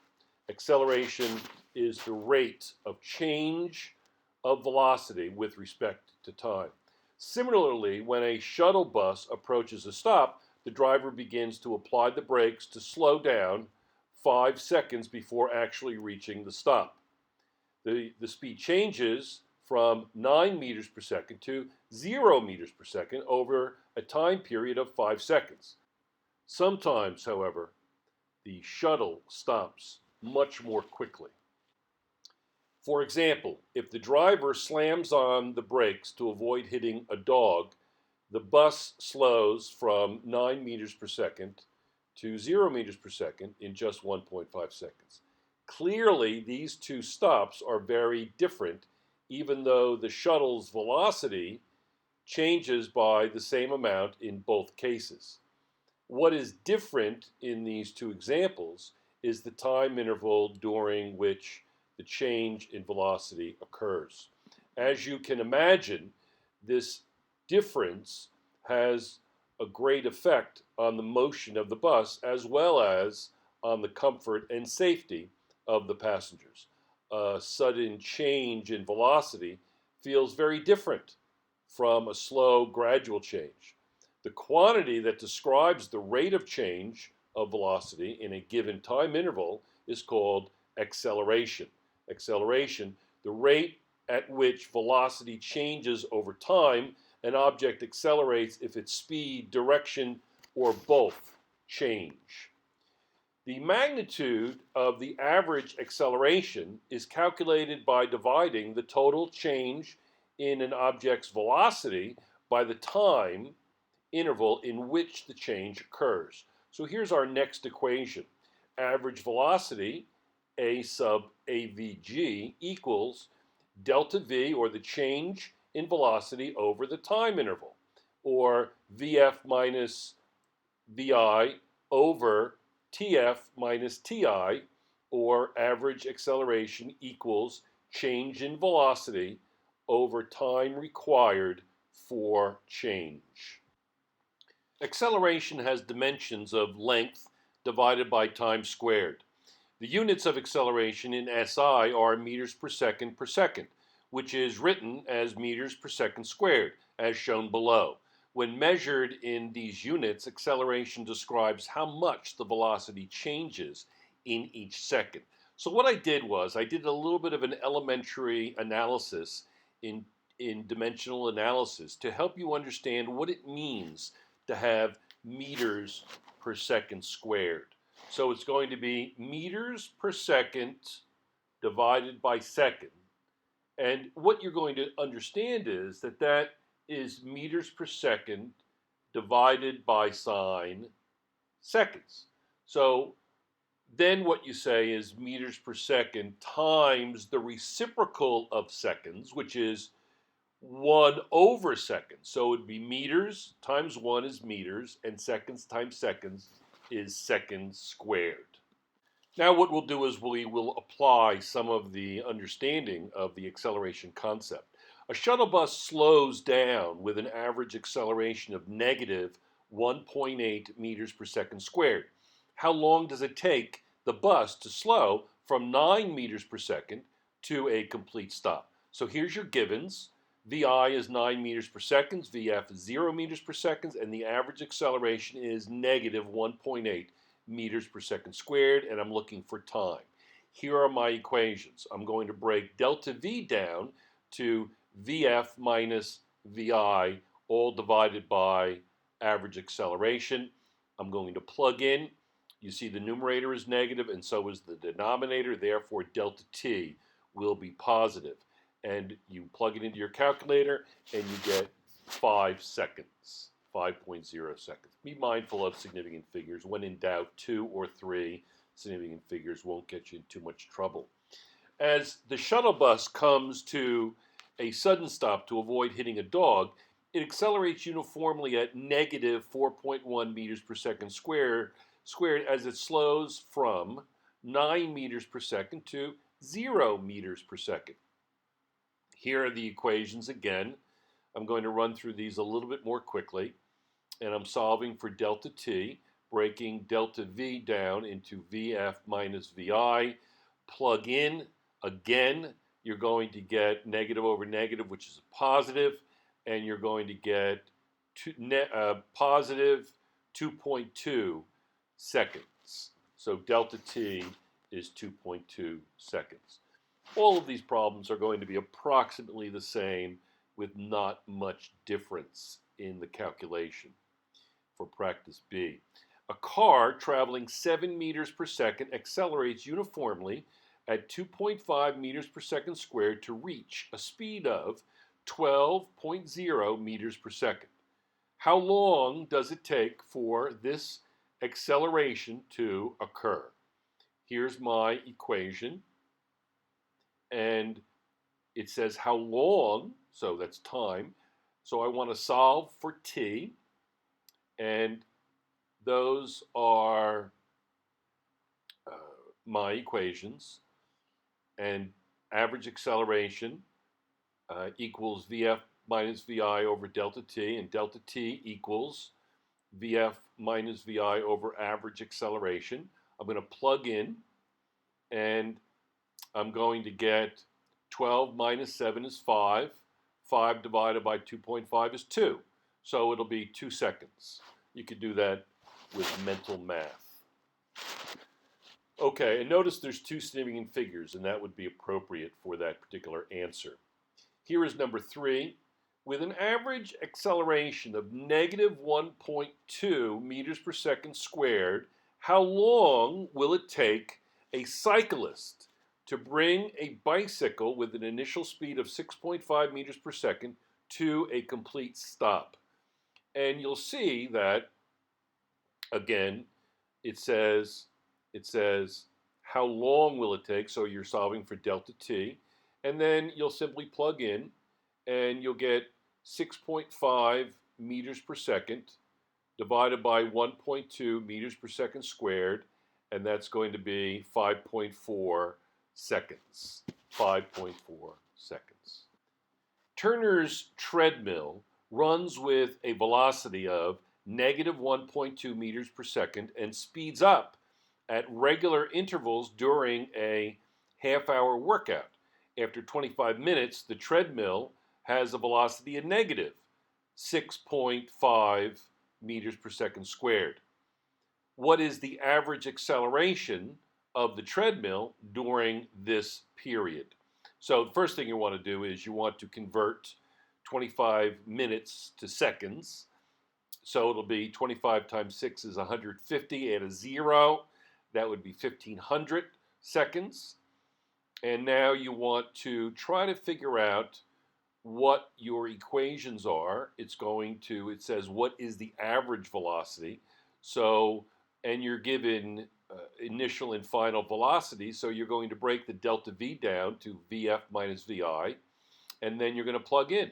Acceleration is the rate of change of velocity with respect to time. Similarly, when a shuttle bus approaches a stop, the driver begins to apply the brakes to slow down 5 seconds before actually reaching the stop. The speed changes from 9 meters per second to 0 meters per second over a time period of 5 seconds. Sometimes, however, the shuttle stops much more quickly. For example, if the driver slams on the brakes to avoid hitting a dog, the bus slows from 9 meters per second to 0 meters per second in just 1.5 seconds. Clearly, these two stops are very different, even though the shuttle's velocity changes by the same amount in both cases. What is different in these two examples is the time interval during which the change in velocity occurs. As you can imagine, this difference has a great effect on the motion of the bus as well as on the comfort and safety of the passengers. A sudden change in velocity feels very different from a slow, gradual change. The quantity that describes the rate of change of velocity in a given time interval is called acceleration. Acceleration, the rate at which velocity changes over time. An object accelerates if its speed, direction, or both change. The magnitude of the average acceleration is calculated by dividing the total change in an object's velocity by the time interval in which the change occurs. So here's our next equation. Average velocity, A sub AVG, equals delta V, or the change in velocity over the time interval, or VF minus VI over TF minus TI, or average acceleration equals change in velocity over time required for change. Acceleration has dimensions of length divided by time squared. The units of acceleration in SI are meters per second, which is written as meters per second squared, as shown below. When measured in these units, acceleration describes how much the velocity changes in each second. So what I did was I did a little bit of an elementary analysis in dimensional analysis to help you understand what it means to have meters per second squared. So it's going to be meters per second divided by second. And what you're going to understand is that that is meters per second divided by sine seconds. So then what you say is meters per second times the reciprocal of seconds, which is 1 over seconds. So it would be meters times 1 is meters, and seconds times seconds is seconds squared. Now what we'll do is we will apply some of the understanding of the acceleration concept. A shuttle bus slows down with an average acceleration of negative 1.8 meters per second squared. How long does it take the bus to slow from 9 meters per second to a complete stop? So here's your givens. VI is 9 meters per second, VF is 0 meters per second, and the average acceleration is negative 1.8 meters per second squared, and I'm looking for time. Here are my equations. I'm going to break delta V down to VF minus VI, all divided by average acceleration. I'm going to plug in. You see the numerator is negative, and so is the denominator. Therefore, delta T will be positive. And you plug it into your calculator, and you get 5 seconds, 5.0 seconds. Be mindful of significant figures. When in doubt, 2 or 3 significant figures won't get you in too much trouble. As the shuttle bus comes to a sudden stop to avoid hitting a dog, it accelerates uniformly at negative 4.1 meters per second squared as it slows from 9 meters per second to 0 meters per second. Here are the equations again. I'm going to run through these a little bit more quickly, and I'm solving for delta T, breaking delta V down into VF minus VI. Plug in, again, you're going to get negative over negative, which is a positive, and you're going to get positive 2.2 seconds. So delta T is 2.2 seconds. All of these problems are going to be approximately the same with not much difference in the calculation for practice B. A car traveling 7 meters per second accelerates uniformly at 2.5 meters per second squared to reach a speed of 12.0 meters per second. How long does it take for this acceleration to occur? Here's my equation. And it says how long, so that's time. So I want to solve for t, and those are my equations. And average acceleration equals VF minus VI over delta t, and delta t equals VF minus VI over average acceleration. I'm going to plug in, and I'm going to get 12 minus 7 is 5. 5 divided by 2.5 is 2. So it'll be 2 seconds. You could do that with mental math. Okay, and notice there's 2 significant figures, and that would be appropriate for that particular answer. Here is number 3. With an average acceleration of negative 1.2 meters per second squared, how long will it take a cyclist to bring a bicycle with an initial speed of 6.5 meters per second to a complete stop? And you'll see that, again, it says how long will it take, so you're solving for delta t, and then you'll simply plug in, and you'll get 6.5 meters per second divided by 1.2 meters per second squared, and that's going to be 5.4 seconds. 5.4 seconds. Turner's treadmill runs with a velocity of negative 1.2 meters per second and speeds up at regular intervals during a half-hour workout. After 25 minutes, the treadmill has a velocity of negative 6.5 meters per second squared. What is the average acceleration of the treadmill during this period? So the first thing you want to do is you want to convert 25 minutes to seconds. So it'll be 25 times 6 is 150, add a 0. That would be 1500 seconds. And now you want to try to figure out what your equations are. It says what is the average velocity. So, and you're given initial and final velocity, so you're going to break the delta V down to Vf minus Vi, and then you're going to plug in.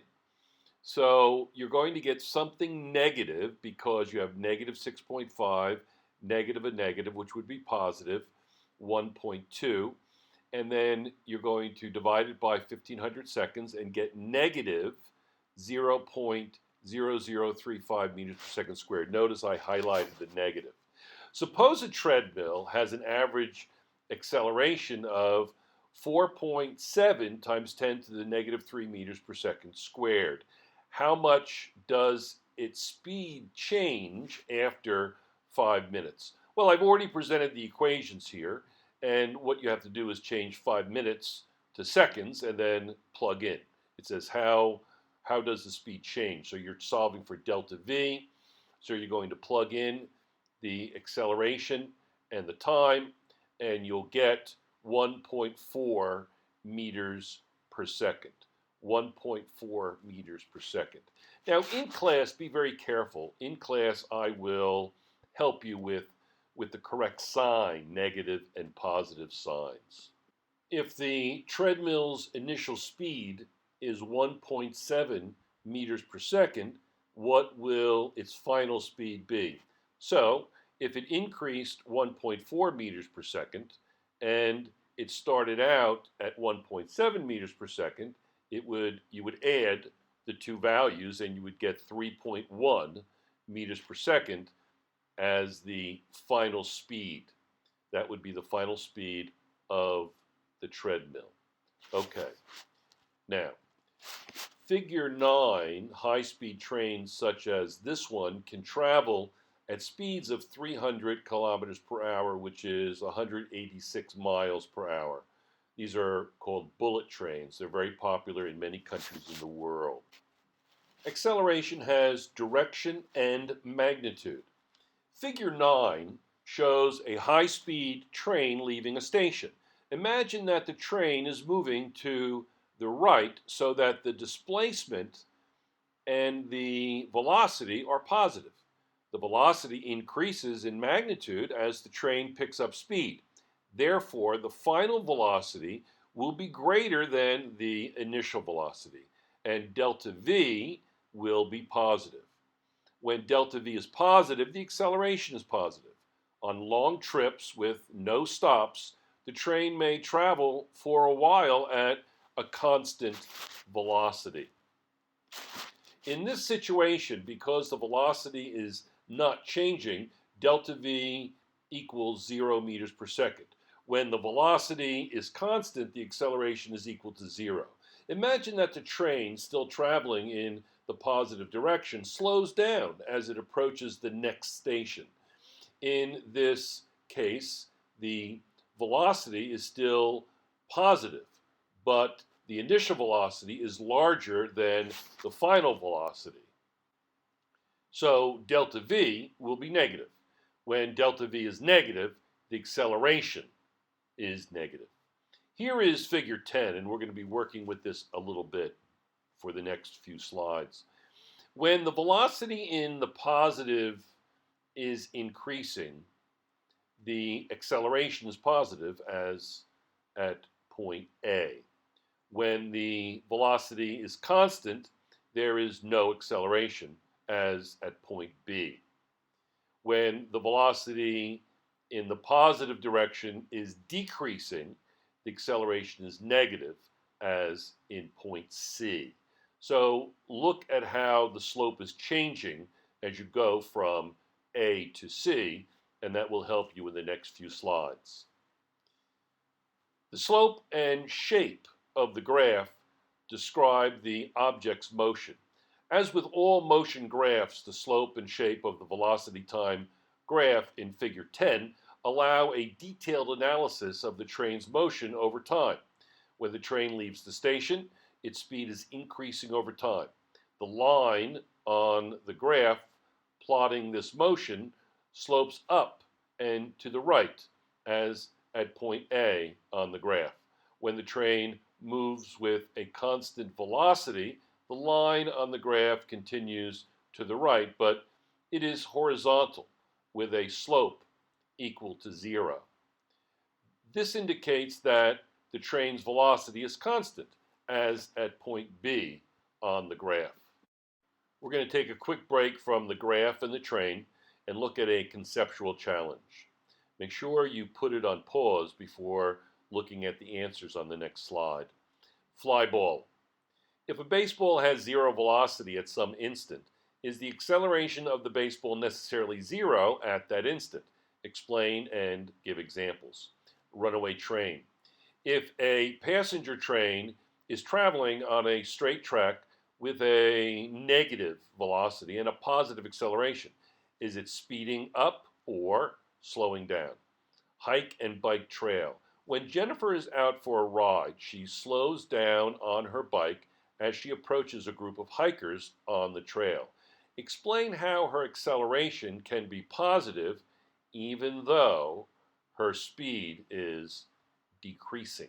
So you're going to get something negative because you have negative 6.5, negative a negative, which would be positive 1.2, and then you're going to divide it by 1500 seconds and get negative 0.0035 meters per second squared. Notice I highlighted the negative. Suppose a treadmill has an average acceleration of 4.7 times 10 to the negative 3 meters per second squared. How much does its speed change after 5 minutes? Well, I've already presented the equations here, and what you have to do is change 5 minutes to seconds and then plug in. It says how does the speed change? So you're solving for delta V, so you're going to plug in the acceleration and the time, and you'll get 1.4 meters per second. 1.4 meters per second. Now in class, be very careful. In class, I will help you with the correct sign, negative and positive signs. If the treadmill's initial speed is 1.7 meters per second, what will its final speed be? So if it increased 1.4 meters per second and it started out at 1.7 meters per second, you would add the two values and you would get 3.1 meters per second as the final speed. That would be the final speed of the treadmill. Okay. Now, figure 9, high-speed trains such as this one can travel at speeds of 300 kilometers per hour, which is 186 miles per hour. These are called bullet trains. They're very popular in many countries in the world. Acceleration has direction and magnitude. Figure 9 shows a high-speed train leaving a station. Imagine that the train is moving to the right so that the displacement and the velocity are positive. The velocity increases in magnitude as the train picks up speed. Therefore, the final velocity will be greater than the initial velocity, and delta V will be positive. When delta V is positive, the acceleration is positive. On long trips with no stops, the train may travel for a while at a constant velocity. In this situation, because the velocity is not changing, delta V equals 0 meters per second. When the velocity is constant, the acceleration is equal to 0. Imagine that the train, still traveling in the positive direction, slows down as it approaches the next station. In this case, the velocity is still positive, but the initial velocity is larger than the final velocity. So delta V will be negative. When delta V is negative, the acceleration is negative. Here is figure 10, and we're going to be working with this a little bit for the next few slides. When the velocity in the positive is increasing, the acceleration is positive as at point A. When the velocity is constant, there is no acceleration as at point B. When the velocity in the positive direction is decreasing, the acceleration is negative, as in point C. So look at how the slope is changing as you go from A to C, and that will help you in the next few slides. The slope and shape of the graph describe the object's motion. As with all motion graphs, the slope and shape of the velocity time graph in figure 10 allow a detailed analysis of the train's motion over time. When the train leaves the station, its speed is increasing over time. The line on the graph plotting this motion slopes up and to the right, as at point A on the graph. When the train moves with a constant velocity, the line on the graph continues to the right, but it is horizontal with a slope equal to 0. This indicates that the train's velocity is constant, as at point B on the graph. We're going to take a quick break from the graph and the train and look at a conceptual challenge. Make sure you put it on pause before looking at the answers on the next slide. Fly ball. If a baseball has 0 velocity at some instant, is the acceleration of the baseball necessarily 0 at that instant? Explain and give examples. Runaway train. If a passenger train is traveling on a straight track with a negative velocity and a positive acceleration, is it speeding up or slowing down? Hike and bike trail. When Jennifer is out for a ride, she slows down on her bike as she approaches a group of hikers on the trail. Explain how her acceleration can be positive even though her speed is decreasing.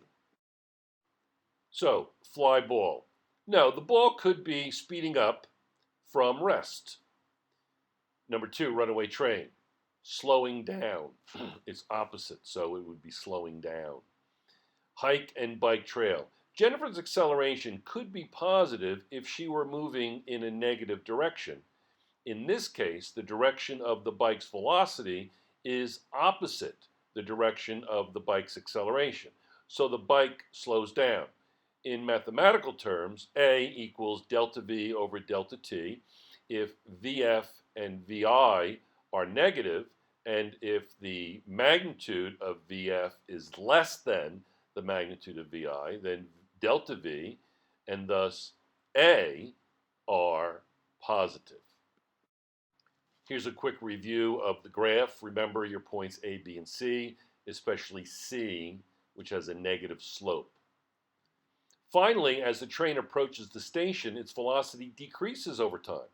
So, fly ball. No, the ball could be speeding up from rest. Number 2, runaway train. Slowing down. It's opposite, so it would be slowing down. Hike and bike trail. Jennifer's acceleration could be positive if she were moving in a negative direction. In this case, the direction of the bike's velocity is opposite the direction of the bike's acceleration. So the bike slows down. In mathematical terms, A equals delta V over delta T. If VF and VI are negative, and if the magnitude of VF is less than the magnitude of VI, then delta V and thus A are positive. Here's a quick review of the graph. Remember your points A, B, and C, especially C, which has a negative slope. Finally, as the train approaches the station, its velocity decreases over time.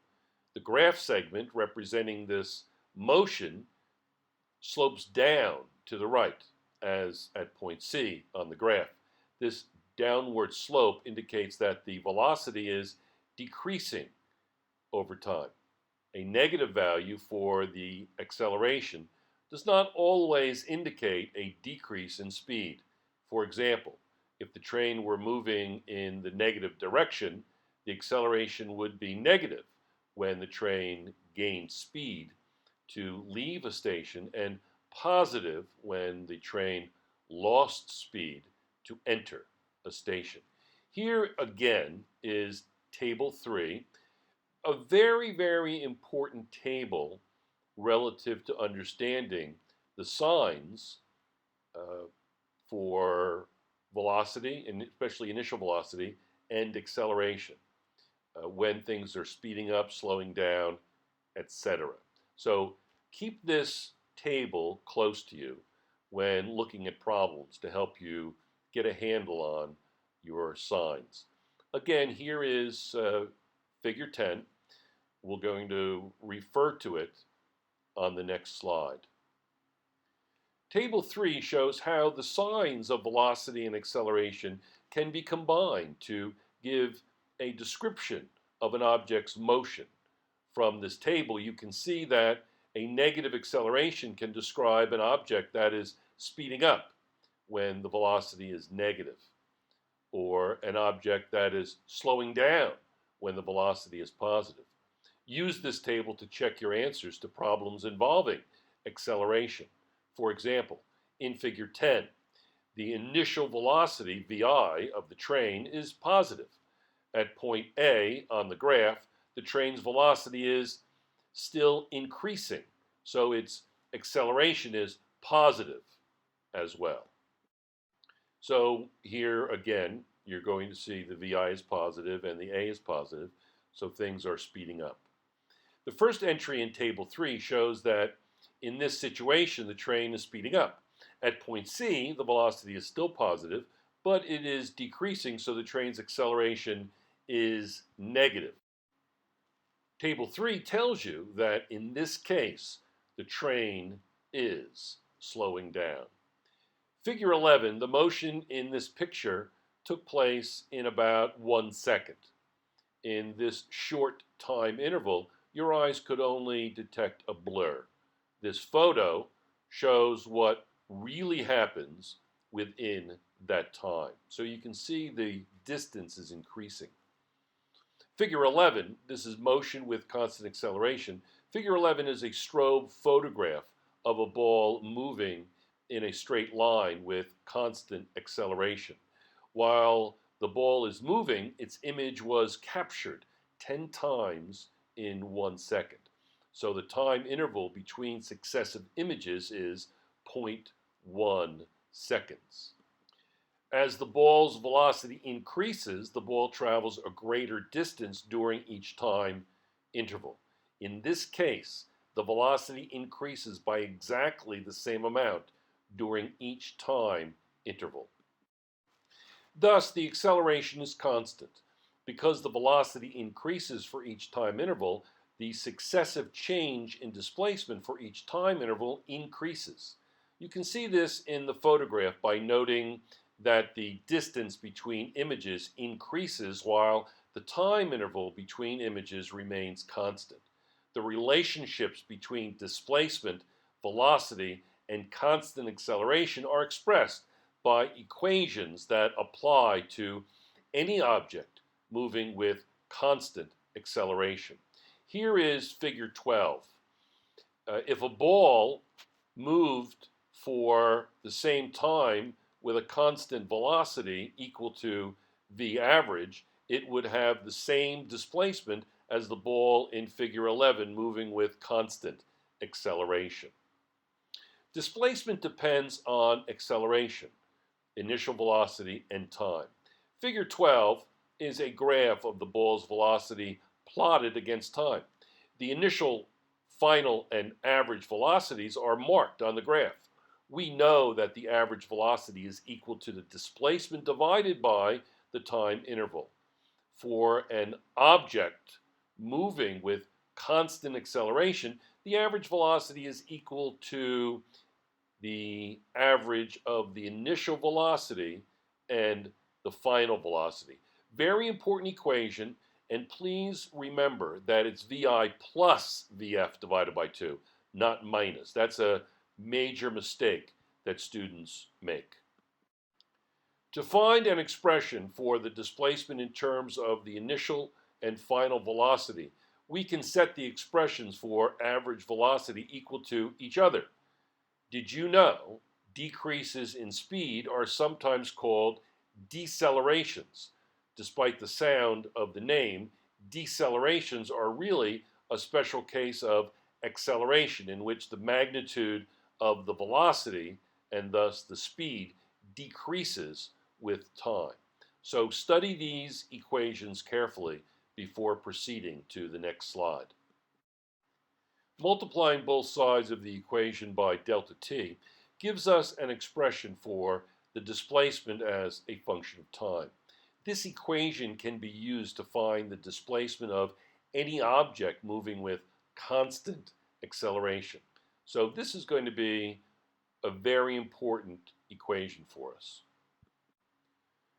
The graph segment representing this motion slopes down to the right, as at point C on the graph. This downward slope indicates that the velocity is decreasing over time. A negative value for the acceleration does not always indicate a decrease in speed. For example, if the train were moving in the negative direction, the acceleration would be negative when the train gained speed to leave a station and positive when the train lost speed to enter a station. Here again is table 3, a very, very important table relative to understanding the signs for velocity, and especially initial velocity, and acceleration, when things are speeding up, slowing down, etc. So keep this table close to you when looking at problems to help you get a handle on your signs. Again, here is figure 10. We're going to refer to it on the next slide. Table 3 shows how the signs of velocity and acceleration can be combined to give a description of an object's motion. From this table, you can see that a negative acceleration can describe an object that is speeding up when the velocity is negative, or an object that is slowing down when the velocity is positive. Use this table to check your answers to problems involving acceleration. For example, in figure 10, The initial velocity, VI, of the train is positive. At point A on the graph, the train's velocity is still increasing, so its acceleration is positive as well. So here again, you're going to see the VI is positive and the A is positive, so things are speeding up. The first entry in table 3 shows that in this situation, the train is speeding up. At point C, the velocity is still positive, but it is decreasing, so the train's acceleration is negative. Table 3 tells you that in this case, the train is slowing down. Figure 11, the motion in this picture took place in about 1 second. In this short time interval, your eyes could only detect a blur. This photo shows what really happens within that time. So you can see the distance is increasing. Figure 11, this is motion with constant acceleration. Figure 11 is a strobe photograph of a ball moving in a straight line with constant acceleration. While the ball is moving, its image was captured 10 times in 1 second. So the time interval between successive images is 0.1 seconds. As the ball's velocity increases, the ball travels a greater distance during each time interval. In this case, the velocity increases by exactly the same amount during each time interval. Thus, the acceleration is constant. Because the velocity increases for each time interval, the successive change in displacement for each time interval increases. You can see this in the photograph by noting that the distance between images increases while the time interval between images remains constant. The relationships between displacement, velocity, and constant acceleration are expressed by equations that apply to any object moving with constant acceleration. Here is figure 12. If a ball moved for the same time with a constant velocity equal to v average, it would have the same displacement as the ball in figure 11 moving with constant acceleration. Displacement depends on acceleration, initial velocity, and time. Figure 12 is a graph of the ball's velocity plotted against time. The initial, final, and average velocities are marked on the graph. We know that the average velocity is equal to the displacement divided by the time interval. For an object moving with constant acceleration, the average velocity is equal to the average of the initial velocity and the final velocity. Very important equation, and please remember that it's VI plus VF divided by 2, not minus. That's a major mistake that students make. To find an expression for the displacement in terms of the initial and final velocity, we can set the expressions for average velocity equal to each other. Did you know decreases in speed are sometimes called decelerations? Despite the sound of the name, decelerations are really a special case of acceleration in which the magnitude of the velocity and thus the speed decreases with time. So study these equations carefully before proceeding to the next slide. Multiplying both sides of the equation by delta t gives us an expression for the displacement as a function of time. This equation can be used to find the displacement of any object moving with constant acceleration. So this is going to be a very important equation for us.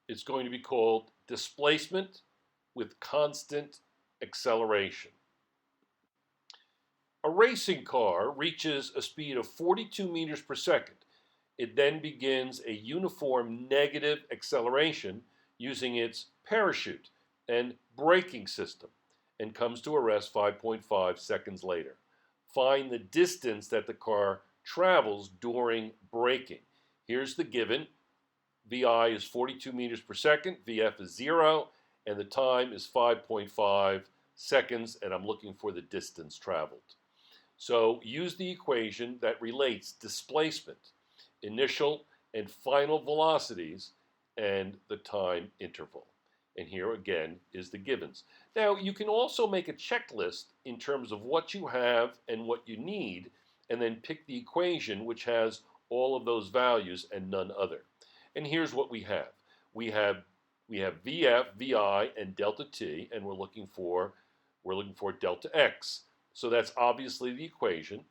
It's going to be called displacement with constant acceleration. A racing car reaches a speed of 42 meters per second. It then begins a uniform negative acceleration using its parachute and braking system and comes to a rest 5.5 seconds later. Find the distance that the car travels during braking. Here's the given. VI is 42 meters per second, VF is 0, and the time is 5.5 seconds, and I'm looking for the distance traveled. So use the equation that relates displacement, initial and final velocities, and the time interval. And here again is the givens. Now you can also make a checklist in terms of what you have and what you need, and then pick the equation which has all of those values and none other. And here's what we have. We have VF, VI, and delta T, and we're looking for delta X. So that's obviously the equation,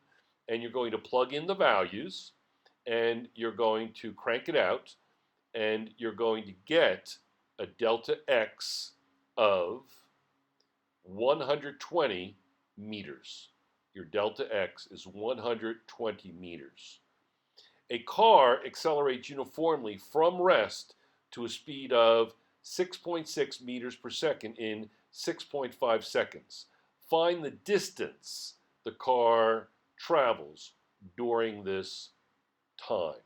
and you're going to plug in the values, and you're going to crank it out, and you're going to get a delta X of 120 meters. Your delta X is 120 meters. A car accelerates uniformly from rest to a speed of 6.6 meters per second in 6.5 seconds. Find the distance the car travels during this time.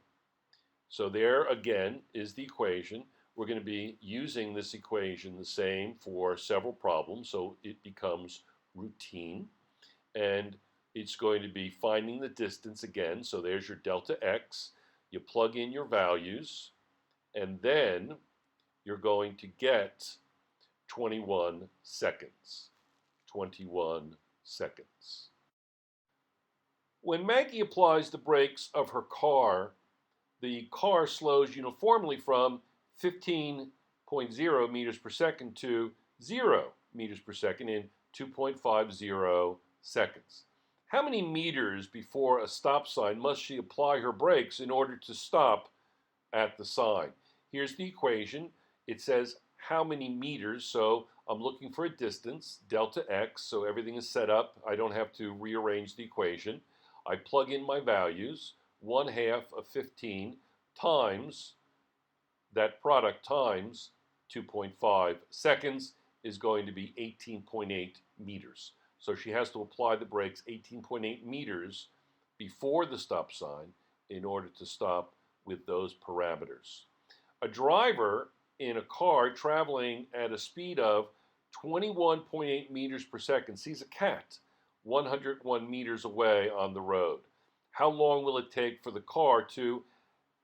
So there again is the equation. We're going to be using this equation the same for several problems, so it becomes routine. And it's going to be finding the distance again. So there's your delta X. You plug in your values, and then you're going to get 21 seconds. 21 seconds. When Maggie applies the brakes of her car, the car slows uniformly from 15.0 meters per second to 0 meters per second in 2.50 seconds. How many meters before a stop sign must she apply her brakes in order to stop at the sign? Here's the equation. It says how many meters, so I'm looking for a distance, delta X, so everything is set up. I don't have to rearrange the equation. I plug in my values, 1/2 of 15 times that product times 2.5 seconds is going to be 18.8 meters. So she has to apply the brakes 18.8 meters before the stop sign in order to stop with those parameters. A driver in a car traveling at a speed of 21.8 meters per second sees a cat 101 meters away on the road. How long will it take for the car to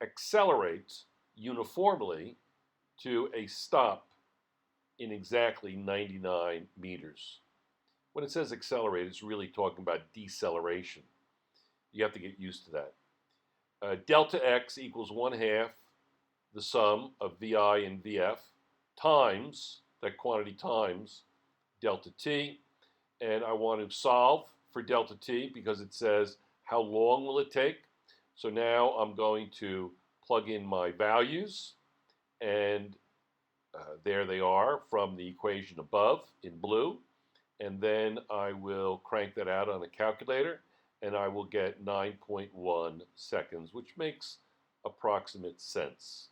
accelerate uniformly to a stop in exactly 99 meters? When it says accelerate, it's really talking about deceleration. You have to get used to that. Delta X equals 1/2 the sum of VI and VF times, that quantity times delta T. And I want to solve for delta T because it says how long will it take. So now I'm going to plug in my values, and there they are from the equation above in blue. And then I will crank that out on a calculator, and I will get 9.1 seconds, which makes approximate sense.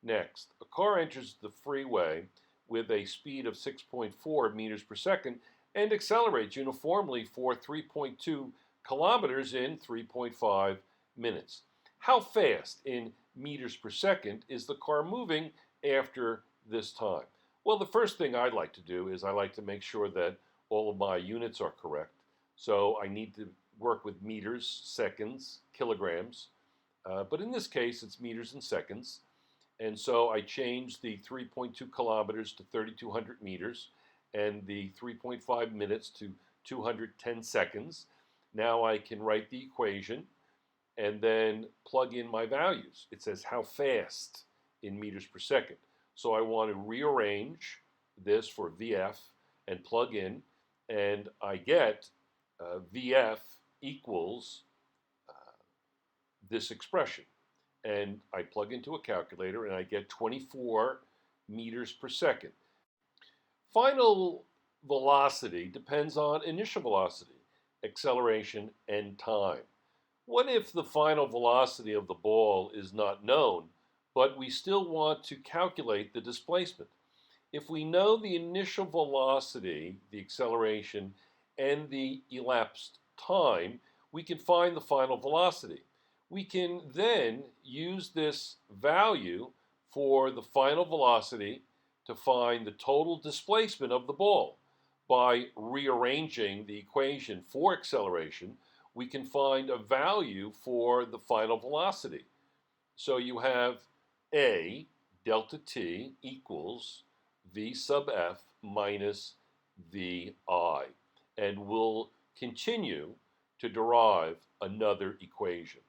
Next, a car enters the freeway with a speed of 6.4 meters per second and accelerates uniformly for 3.2 kilometers in 3.5 minutes. How fast in meters per second is the car moving after this time? Well, the first thing I'd like to do is I like to make sure that all of my units are correct. So I need to work with meters, seconds, kilograms. But in this case, it's meters and seconds. And so I changed the 3.2 kilometers to 3,200 meters and the 3.5 minutes to 210 seconds. Now I can write the equation and then plug in my values. It says how fast in meters per second. So I want to rearrange this for VF and plug in, and I get VF equals this expression. And I plug into a calculator and I get 24 meters per second. Final velocity depends on initial velocity, acceleration, and time. What if the final velocity of the ball is not known, but we still want to calculate the displacement? If we know the initial velocity, the acceleration, and the elapsed time, we can find the final velocity. We can then use this value for the final velocity to find the total displacement of the ball. By rearranging the equation for acceleration, we can find a value for the final velocity. So you have A delta t equals v sub f minus vi. And we'll continue to derive another equation.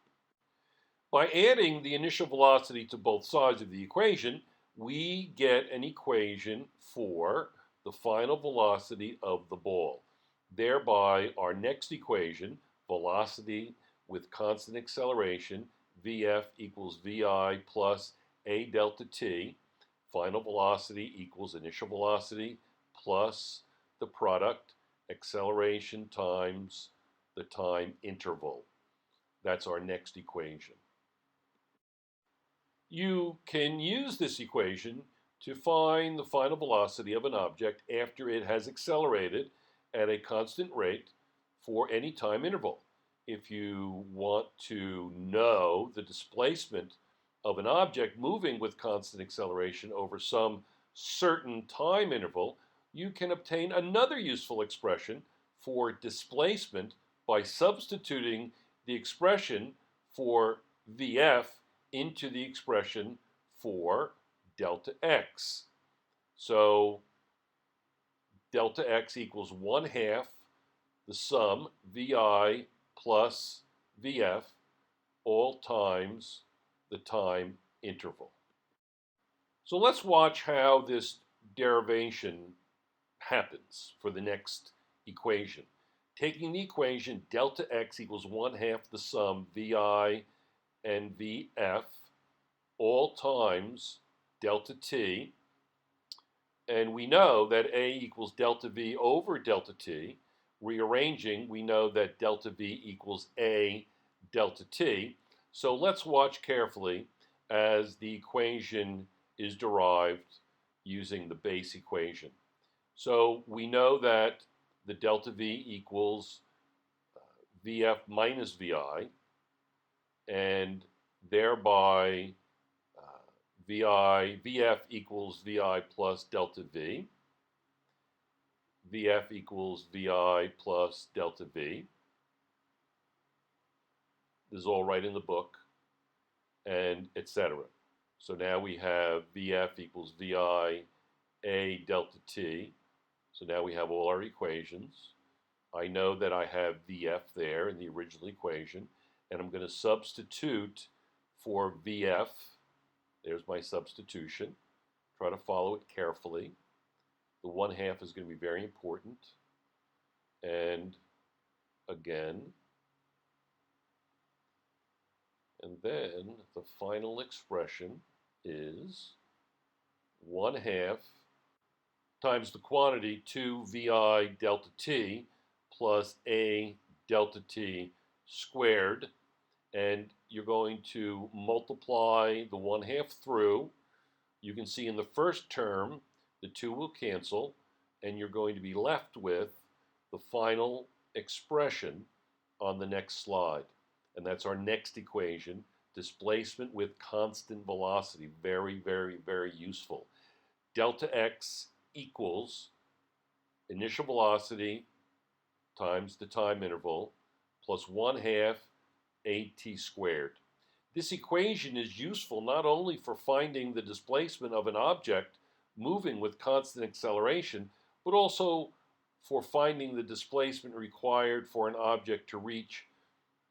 By adding the initial velocity to both sides of the equation, we get an equation for the final velocity of the ball. Thereby, our next equation, velocity with constant acceleration, Vf equals Vi plus A delta t, final velocity equals initial velocity plus the product, acceleration times the time interval. That's our next equation. You can use this equation to find the final velocity of an object after it has accelerated at a constant rate for any time interval. If you want to know the displacement of an object moving with constant acceleration over some certain time interval, you can obtain another useful expression for displacement by substituting the expression for Vf into the expression for delta x. So delta x equals 1/2 the sum Vi plus Vf all times the time interval. So let's watch how this derivation happens for the next equation. Taking the equation delta x equals 1/2 the sum Vi and Vf all times delta t, and we know that A equals delta V over delta t. Rearranging, we know that delta V equals A delta t. So let's watch carefully as the equation is derived using the base equation. So we know that the delta V equals Vf minus Vi, and thereby Vf equals Vi plus delta V. Vf equals Vi plus delta V. This is all right in the book, and etc. So now we have Vf equals Vi A delta t. So now we have all our equations. I know that I have Vf there in the original equation, and I'm going to substitute for Vf. There's my substitution. Try to follow it carefully. The 1/2 is going to be very important. And again, and then the final expression is 1/2 times the quantity 2 Vi delta t plus A delta t squared. And you're going to multiply the 1/2 through. You can see in the first term, the 2 will cancel, and you're going to be left with the final expression on the next slide. And that's our next equation, displacement with constant velocity. Very, very, very useful. Delta x equals initial velocity times the time interval plus 1/2 at squared. This equation is useful not only for finding the displacement of an object moving with constant acceleration, but also for finding the displacement required for an object to reach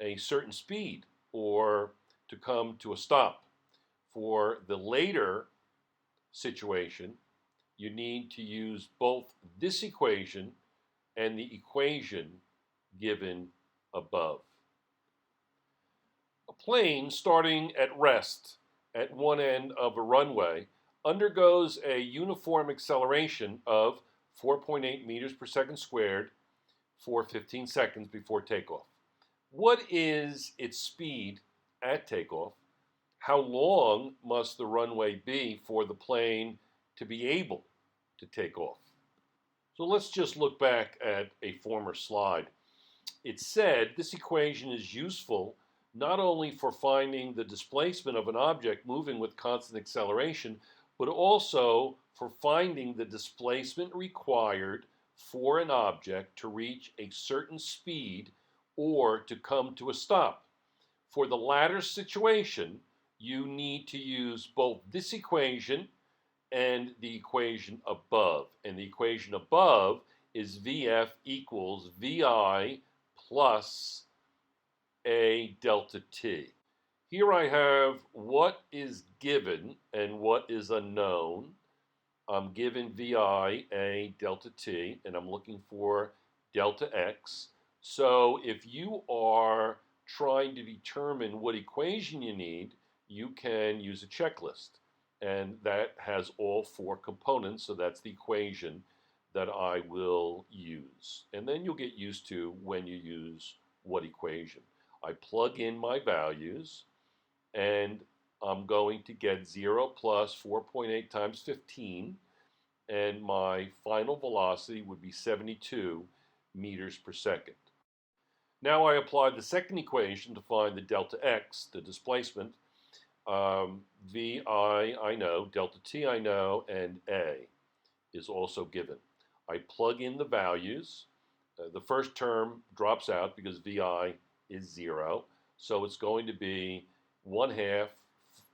a certain speed or to come to a stop. For the later situation, you need to use both this equation and the equation given above. A plane starting at rest at one end of a runway undergoes a uniform acceleration of 4.8 meters per second squared for 15 seconds before takeoff. What is its speed at takeoff? How long must the runway be for the plane to be able to take off? So let's just look back at a former slide. It said this equation is useful not only for finding the displacement of an object moving with constant acceleration, but also for finding the displacement required for an object to reach a certain speed or to come to a stop. For the latter situation, you need to use both this equation and the equation above. And the equation above is Vf equals Vi plus A delta t. Here I have what is given and what is unknown. I'm given Vi A delta t, and I'm looking for delta x. So if you are trying to determine what equation you need, you can use a checklist. And that has all four components, so that's the equation that I will use. And then you'll get used to when you use what equation. I plug in my values, and I'm going to get 0 plus 4.8 times 15, and my final velocity would be 72 meters per second. Now I apply the second equation to find the delta x, the displacement. Vi I know, delta t I know, and A is also given. I plug in the values. The first term drops out because Vi is 0. So it's going to be 1/2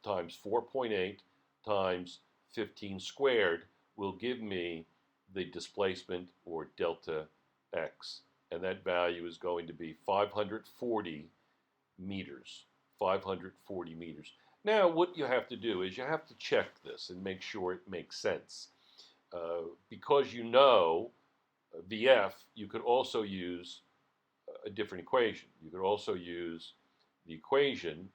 times 4.8 times 15 squared will give me the displacement, or delta x. And that value is going to be 540 meters. 540 meters. Now, what you have to do is you have to check this and make sure it makes sense. Because you know Vf, you could also use a different equation. You could also use the equation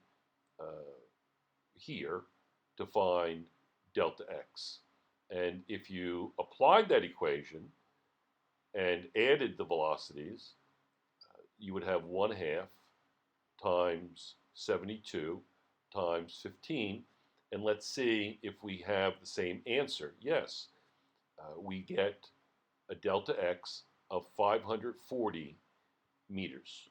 here to find delta x. And if you applied that equation and added the velocities, you would have 1/2 times 72 times 15. And let's see if we have the same answer. Yes, we get a delta x of 540 meters.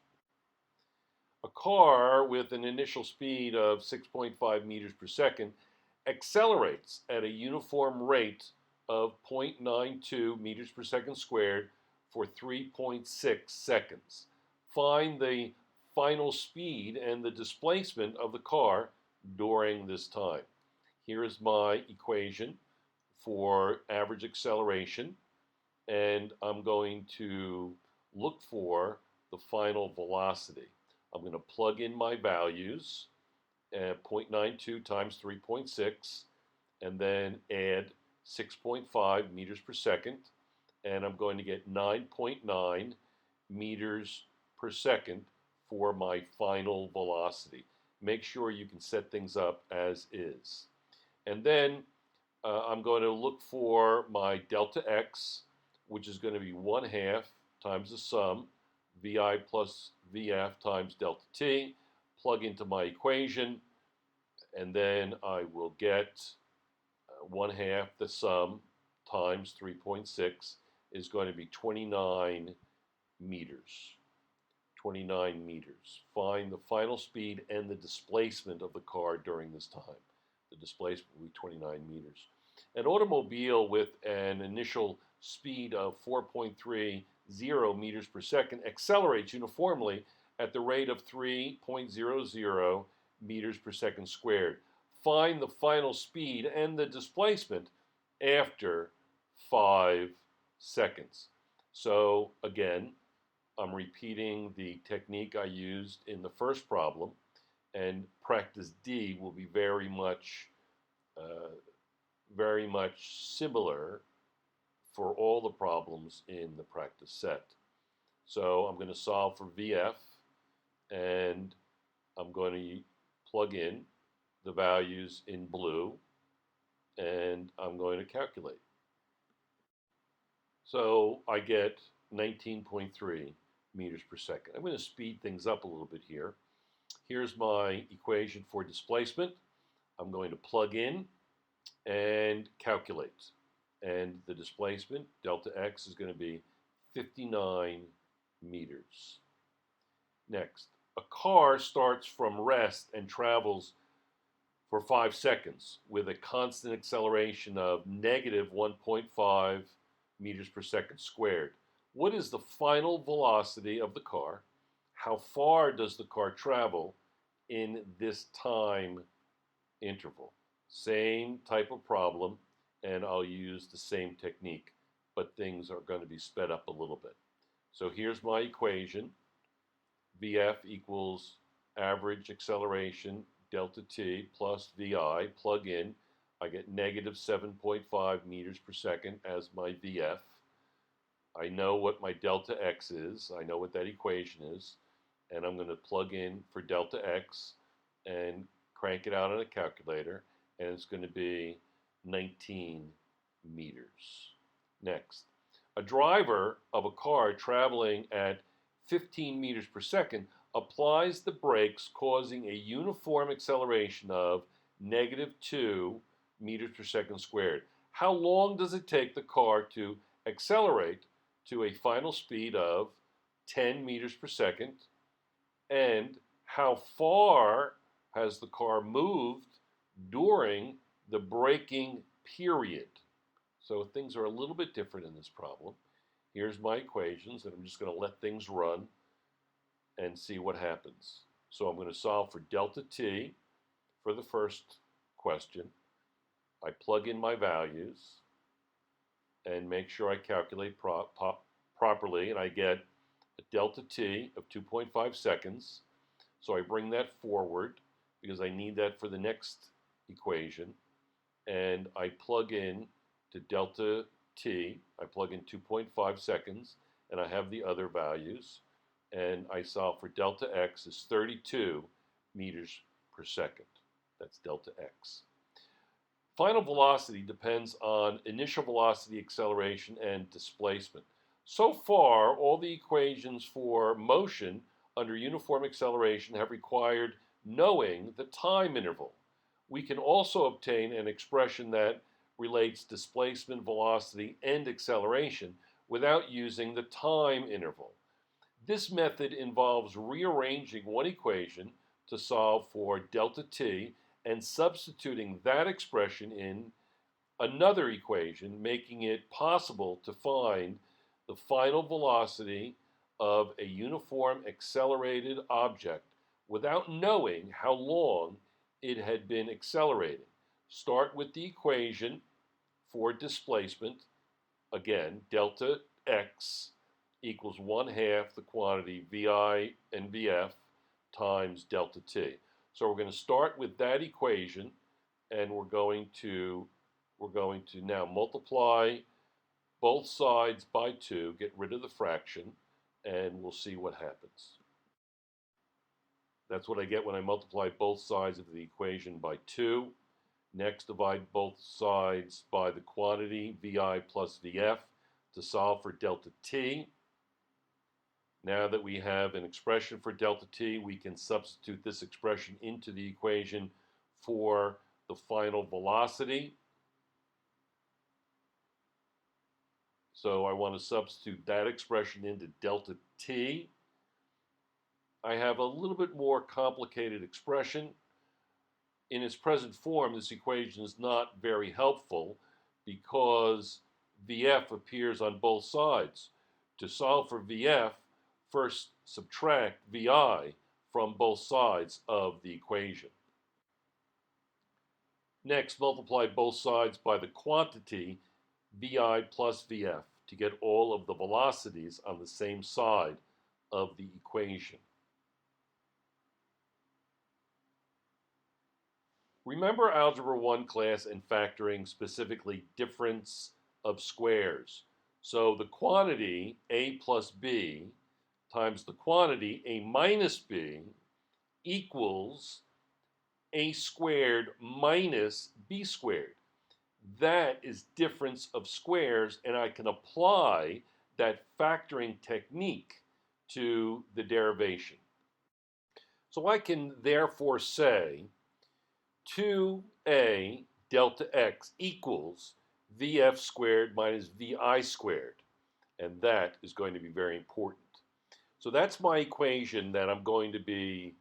A car with an initial speed of 6.5 meters per second accelerates at a uniform rate of 0.92 meters per second squared for 3.6 seconds. Find the final speed and the displacement of the car during this time. Here is my equation for average acceleration, and I'm going to look for the final velocity. I'm going to plug in my values at 0.92 times 3.6, and then add 6.5 meters per second, and I'm going to get 9.9 meters per second for my final velocity. Make sure you can set things up as is. And then I'm going to look for my delta x, which is going to be 1/2 times the sum, Vi plus Vf times delta t, plug into my equation, and then I will get 1/2 the sum times 3.6 is going to be 29 meters. 29 meters. Find the final speed and the displacement of the car during this time. The displacement will be 29 meters. An automobile with an initial speed of 4.30 meters per second accelerates uniformly at the rate of 3.00 meters per second squared. Find the final speed and the displacement after 5 seconds. So again, I'm repeating the technique I used in the first problem, and practice D will be very much similar for all the problems in the practice set. So I'm going to solve for Vf, and I'm going to plug in the values in blue, and I'm going to calculate. So I get 19.3 meters per second. I'm going to speed things up a little bit here. Here's my equation for displacement. I'm going to plug in and calculate. And the displacement, delta x, is going to be 59 meters. Next, A car starts from rest and travels for 5 seconds with a constant acceleration of negative 1.5 meters per second squared. What is the final velocity of the car? How far does the car travel in this time interval? Same type of problem, and I'll use the same technique, but things are going to be sped up a little bit. So here's my equation. Vf equals average acceleration delta t plus Vi. Plug in, I get negative 7.5 meters per second as my Vf. I know what my delta x is. I know what that equation is. And I'm going to plug in for delta x and crank it out on a calculator. And it's going to be 19 meters. Next, a driver of a car traveling at 15 meters per second applies the brakes, causing a uniform acceleration of negative 2 meters per second squared. How long does it take the car to accelerate to a final speed of 10 meters per second? And how far has the car moved during the braking period? So things are a little bit different in this problem. Here's my equations, and I'm just going to let things run and see what happens. So I'm going to solve for delta t for the first question. I plug in my values and make sure I calculate properly, and I get a delta t of 2.5 seconds. So I bring that forward because I need that for the next equation, and I plug in to delta t, I plug in 2.5 seconds, and I have the other values, and I solve for delta x is 32 meters per second. That's delta x. Final velocity depends on initial velocity, acceleration, and displacement. So far, all the equations for motion under uniform acceleration have required knowing the time interval. We can also obtain an expression that relates displacement, velocity, and acceleration without using the time interval. This method involves rearranging one equation to solve for delta t and substituting that expression in another equation, making it possible to find the final velocity of a uniform accelerated object without knowing how long it had been accelerating. Start with the equation for displacement. Again, delta x equals 1/2 the quantity Vi and Vf times delta t. So we're going to start with that equation, and we're going to now multiply both sides by 2, get rid of the fraction, and we'll see what happens. That's what I get when I multiply both sides of the equation by 2. Next, divide both sides by the quantity Vi plus Vf to solve for delta t. Now that we have an expression for delta t, we can substitute this expression into the equation for the final velocity. So I want to substitute that expression into delta t. I have a little bit more complicated expression. In its present form, this equation is not very helpful because Vf appears on both sides. To solve for Vf, first subtract Vi from both sides of the equation. Next, multiply both sides by the quantity Vi plus Vf to get all of the velocities on the same side of the equation. Remember Algebra 1 class and factoring, specifically difference of squares. So the quantity a plus b times the quantity a minus b equals a squared minus b squared. That is difference of squares, and I can apply that factoring technique to the derivation. So I can therefore say 2a delta x equals Vf squared minus Vi squared, and that is going to be very important. So that's my equation that I'm going to be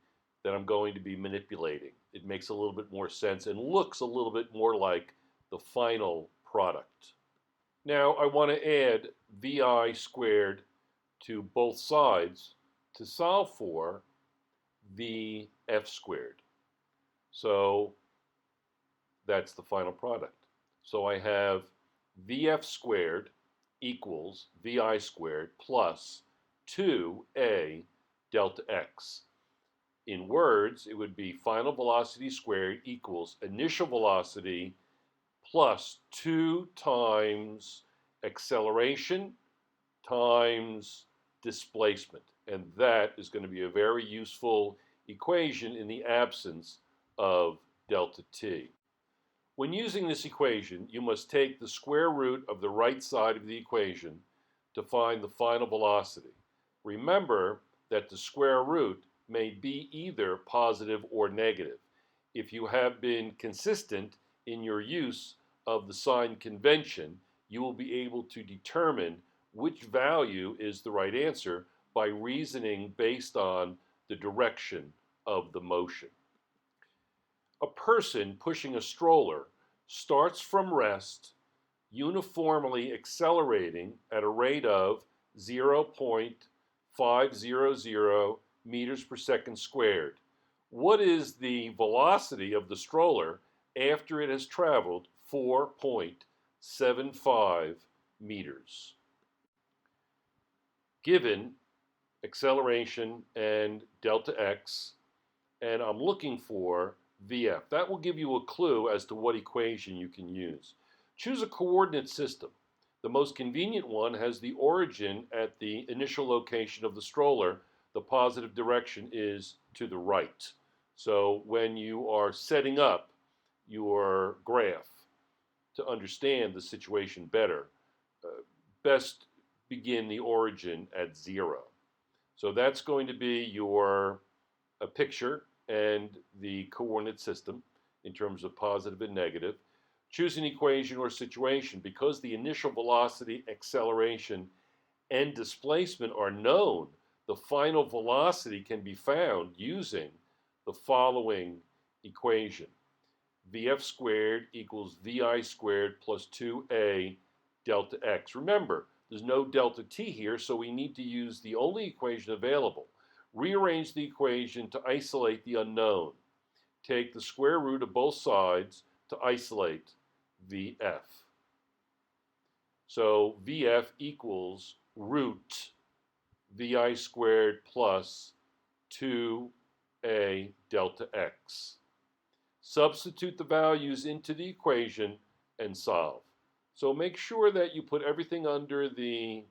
manipulating. It makes a little bit more sense and looks a little bit more like the final product. Now I want to add vi squared to both sides to solve for vf squared. So that's the final product. So I have vf squared equals vi squared plus 2a delta x. In words, it would be final velocity squared equals initial velocity plus 2 times acceleration times displacement. And that is going to be a very useful equation in the absence of delta t. When using this equation, you must take the square root of the right side of the equation to find the final velocity. Remember that the square root may be either positive or negative. If you have been consistent in your use of the sign convention, you will be able to determine which value is the right answer by reasoning based on the direction of the motion. A person pushing a stroller starts from rest, uniformly accelerating at a rate of 0.500 meters per second squared. What is the velocity of the stroller after it has traveled 4.75 meters? Given acceleration and delta x, and I'm looking for VF. That will give you a clue as to what equation you can use. Choose a coordinate system. The most convenient one has the origin at the initial location of the stroller. The positive direction is to the right. So when you are setting up your graph to understand the situation better, best begin the origin at 0. So that's going to be your picture and the coordinate system in terms of positive and negative. Choose an equation or situation. Because the initial velocity, acceleration, and displacement are known, the final velocity can be found using the following equation. Vf squared equals vi squared plus 2a delta x. Remember, there's no delta t here, so we need to use the only equation available. Rearrange the equation to isolate the unknown. Take the square root of both sides to isolate Vf. So Vf equals root Vi squared plus 2a delta x. Substitute the values into the equation and solve. So make sure that you put everything under the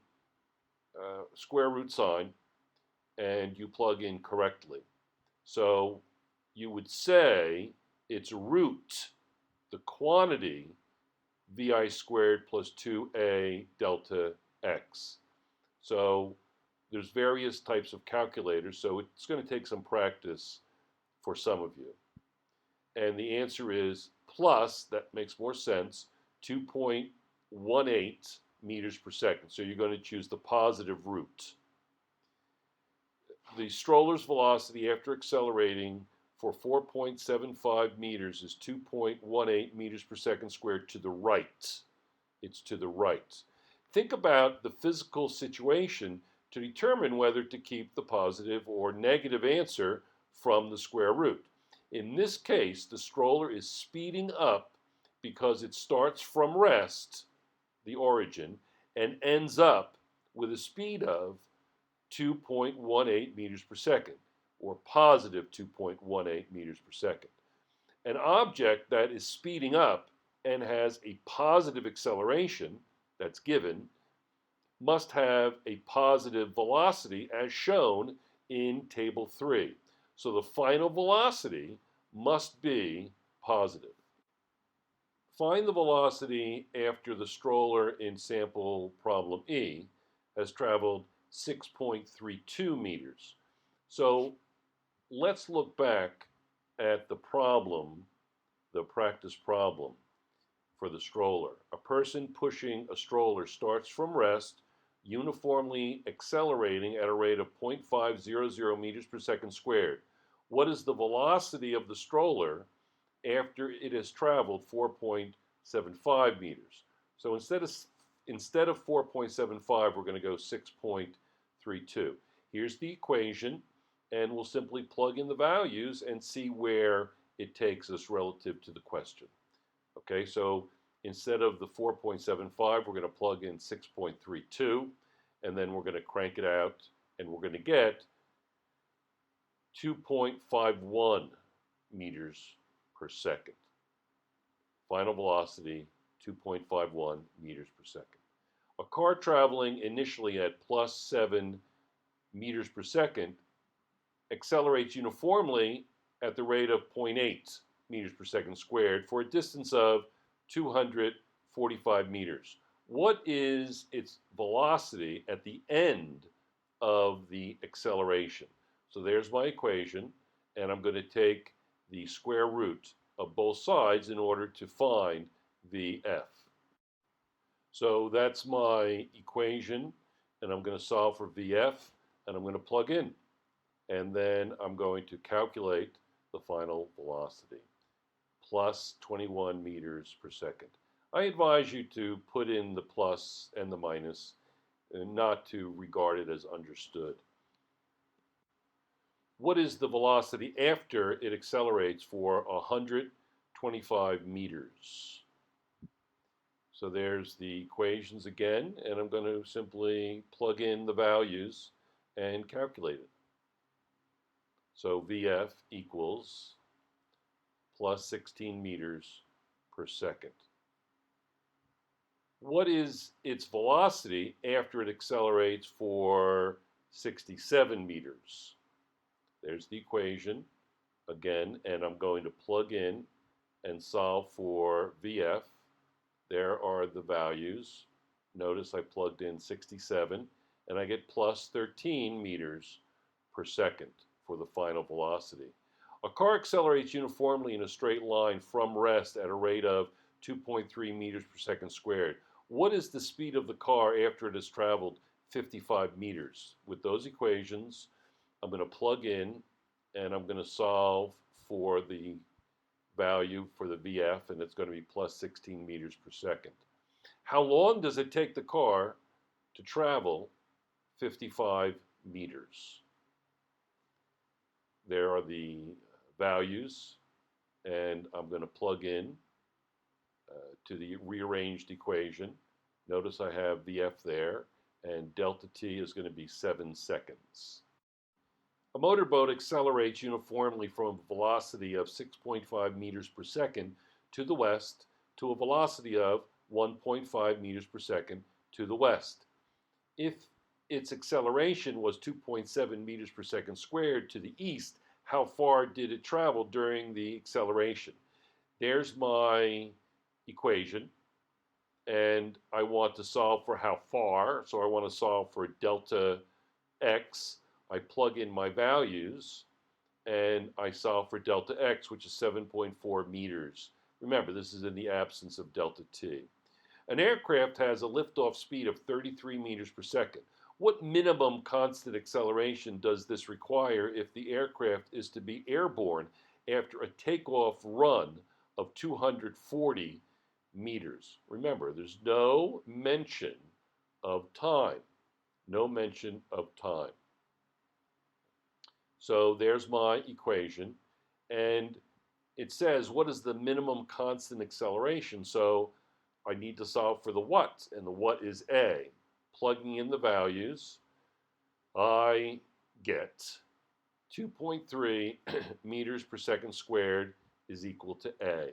square root sign and you plug in correctly. So you would say it's root the quantity vi squared plus 2a delta x. So there's various types of calculators, so it's going to take some practice for some of you. And the answer is plus, that makes more sense, 2.18 meters per second. So you're going to choose the positive root. The stroller's velocity after accelerating for 4.75 meters is 2.18 meters per second squared to the right. It's to the right. Think about the physical situation to determine whether to keep the positive or negative answer from the square root. In this case, the stroller is speeding up because it starts from rest, the origin, and ends up with a speed of 2.18 meters per second, or positive 2.18 meters per second. An object that is speeding up and has a positive acceleration, that's given, must have a positive velocity as shown in table 3. So the final velocity must be positive. Find the velocity after the stroller in sample problem E has traveled 6.32 meters. So let's look back at the problem, the practice problem for the stroller. A person pushing a stroller starts from rest, uniformly accelerating at a rate of 0.500 meters per second squared. What is the velocity of the stroller after it has traveled 4.75 meters? So instead of 4.75, we're going to go 6.32. Here's the equation, and we'll simply plug in the values and see where it takes us relative to the question. Okay, so instead of the 4.75, we're going to plug in 6.32, and then we're going to crank it out, and we're going to get 2.51 meters per second. Final velocity, 2.51 meters per second. A car traveling initially at plus 7 meters per second accelerates uniformly at the rate of 0.8 meters per second squared for a distance of 245 meters. What is its velocity at the end of the acceleration? So there's my equation, and I'm going to take the square root of both sides in order to find Vf. So that's my equation, and I'm going to solve for Vf, and I'm going to plug in. And then I'm going to calculate the final velocity, plus 21 meters per second. I advise you to put in the plus and the minus, and not to regard it as understood. What is the velocity after it accelerates for 125 meters? So there's the equations again, and I'm going to simply plug in the values and calculate it. So Vf equals plus 16 meters per second. What is its velocity after it accelerates for 67 meters? There's the equation again, and I'm going to plug in and solve for Vf. There are the values. Notice I plugged in 67, and I get plus 13 meters per second for the final velocity. A car accelerates uniformly in a straight line from rest at a rate of 2.3 meters per second squared. What is the speed of the car after it has traveled 55 meters? With those equations, I'm going to plug in, and I'm going to solve for the value for the Vf, and it's going to be plus 16 meters per second. How long does it take the car to travel 55 meters? There are the values, and I'm going to plug in to the rearranged equation. Notice I have Vf there, and delta t is going to be 7 seconds. A motorboat accelerates uniformly from a velocity of 6.5 meters per second to the west to a velocity of 1.5 meters per second to the west. If its acceleration was 2.7 meters per second squared to the east, how far did it travel during the acceleration? There's my equation, and I want to solve for how far, so I want to solve for delta x. I plug in my values, and I solve for delta x, which is 7.4 meters. Remember, this is in the absence of delta t. An aircraft has a liftoff speed of 33 meters per second. What minimum constant acceleration does this require if the aircraft is to be airborne after a takeoff run of 240 meters? Remember, there's no mention of time. No mention of time. So there's my equation, and it says what is the minimum constant acceleration. So I need to solve for the what, and the what is a. Plugging in the values, I get 2.3 meters per second squared is equal to a.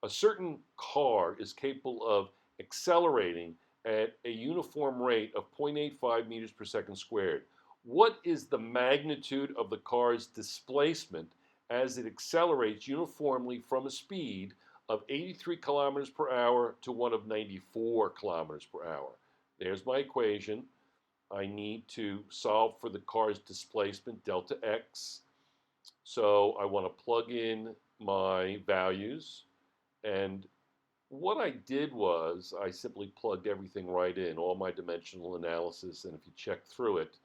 A certain car is capable of accelerating at a uniform rate of 0.85 meters per second squared. What is the magnitude of the car's displacement as it accelerates uniformly from a speed of 83 kilometers per hour to one of 94 kilometers per hour? There's my equation. I need to solve for the car's displacement, delta x. So I want to plug in my values, and What I did was I simply plugged everything right in, all my dimensional analysis, and if you check through it,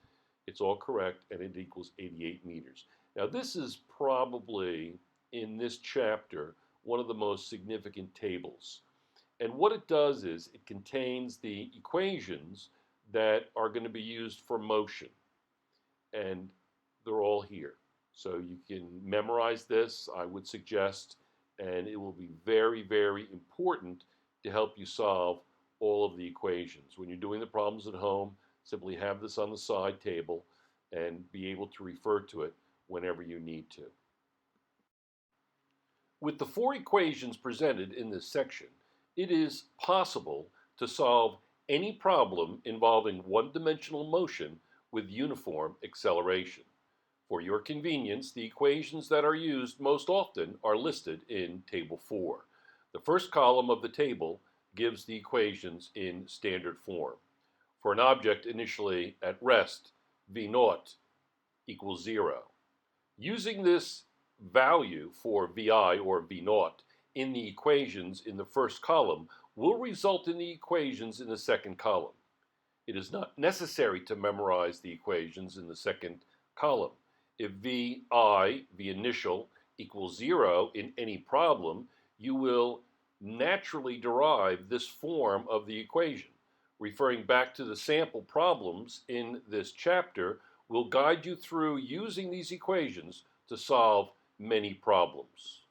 it's all correct and it equals 88 meters. Now this is probably, in this chapter, one of the most significant tables. And what it does is it contains the equations that are going to be used for motion. And they're all here. So you can memorize this, I would suggest, and it will be very, very important to help you solve all of the equations. When you're doing the problems at home, simply have this on the side table and be able to refer to it whenever you need to. With the four equations presented in this section, it is possible to solve any problem involving one-dimensional motion with uniform acceleration. For your convenience, the equations that are used most often are listed in Table 4. The first column of the table gives the equations in standard form. For an object initially at rest, V0 equals 0. Using this value for Vi or V0 in the equations in the first column will result in the equations in the second column. It is not necessary to memorize the equations in the second column. If Vi, the initial, equals 0 in any problem, you will naturally derive this form of the equation. Referring back to the sample problems in this chapter will guide you through using these equations to solve many problems.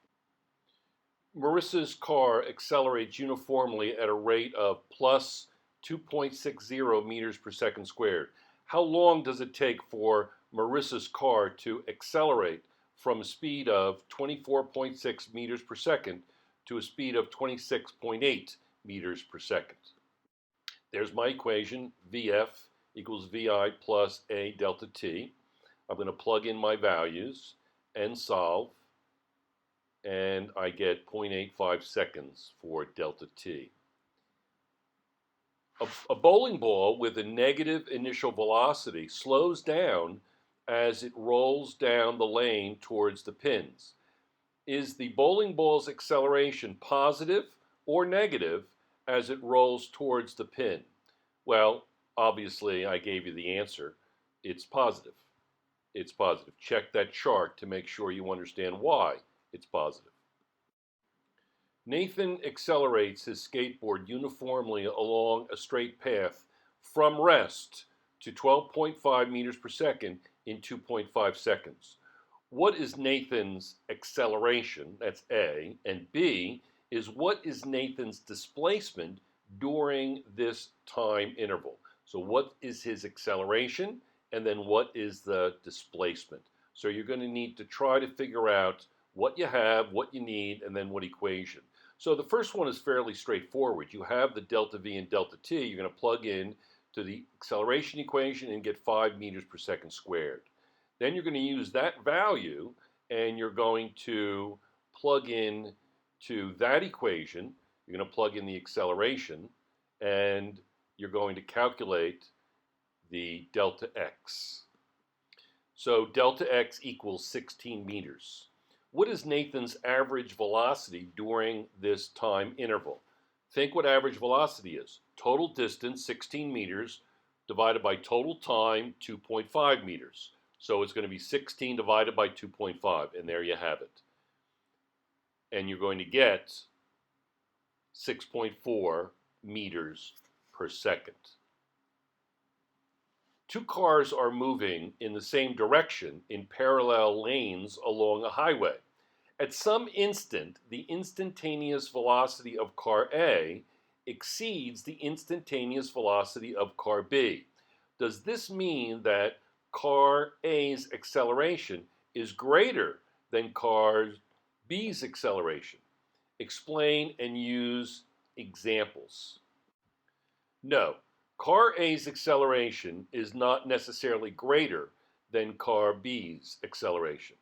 Marissa's car accelerates uniformly at a rate of plus 2.60 meters per second squared. How long does it take for Marissa's car to accelerate from a speed of 24.6 meters per second to a speed of 26.8 meters per second? There's my equation, Vf equals Vi plus A delta t. I'm going to plug in my values and solve, and I get 0.85 seconds for delta t. A bowling ball with a negative initial velocity slows down as it rolls down the lane towards the pins. Is the bowling ball's acceleration positive or negative as it rolls towards the pin? Well, obviously, I gave you the answer. It's positive. It's positive. Check that chart to make sure you understand why it's positive. Nathan accelerates his skateboard uniformly along a straight path from rest to 12.5 meters per second in 2.5 seconds. What is Nathan's acceleration? That's A. And B is what is Nathan's displacement during this time interval? So what is his acceleration? And then what is the displacement? So you're going to need to try to figure out what you have, what you need, and then what equation. So the first one is fairly straightforward. You have the delta V and delta T. You're going to plug in to the acceleration equation and get 5 meters per second squared. Then you're going to use that value and you're going to plug in to that equation. You're going to plug in the acceleration and you're going to calculate the delta x. So delta x equals 16 meters. What is Nathan's average velocity during this time interval? Think what average velocity is. Total distance, 16 meters, divided by total time, 2.5 meters. So it's going to be 16 divided by 2.5, and there you have it. And you're going to get 6.4 meters per second. Two cars are moving in the same direction in parallel lanes along a highway. At some instant, the instantaneous velocity of car A exceeds the instantaneous velocity of car B. Does this mean that car A's acceleration is greater than car B's acceleration? Explain and use examples. No, car A's acceleration is not necessarily greater than car B's acceleration.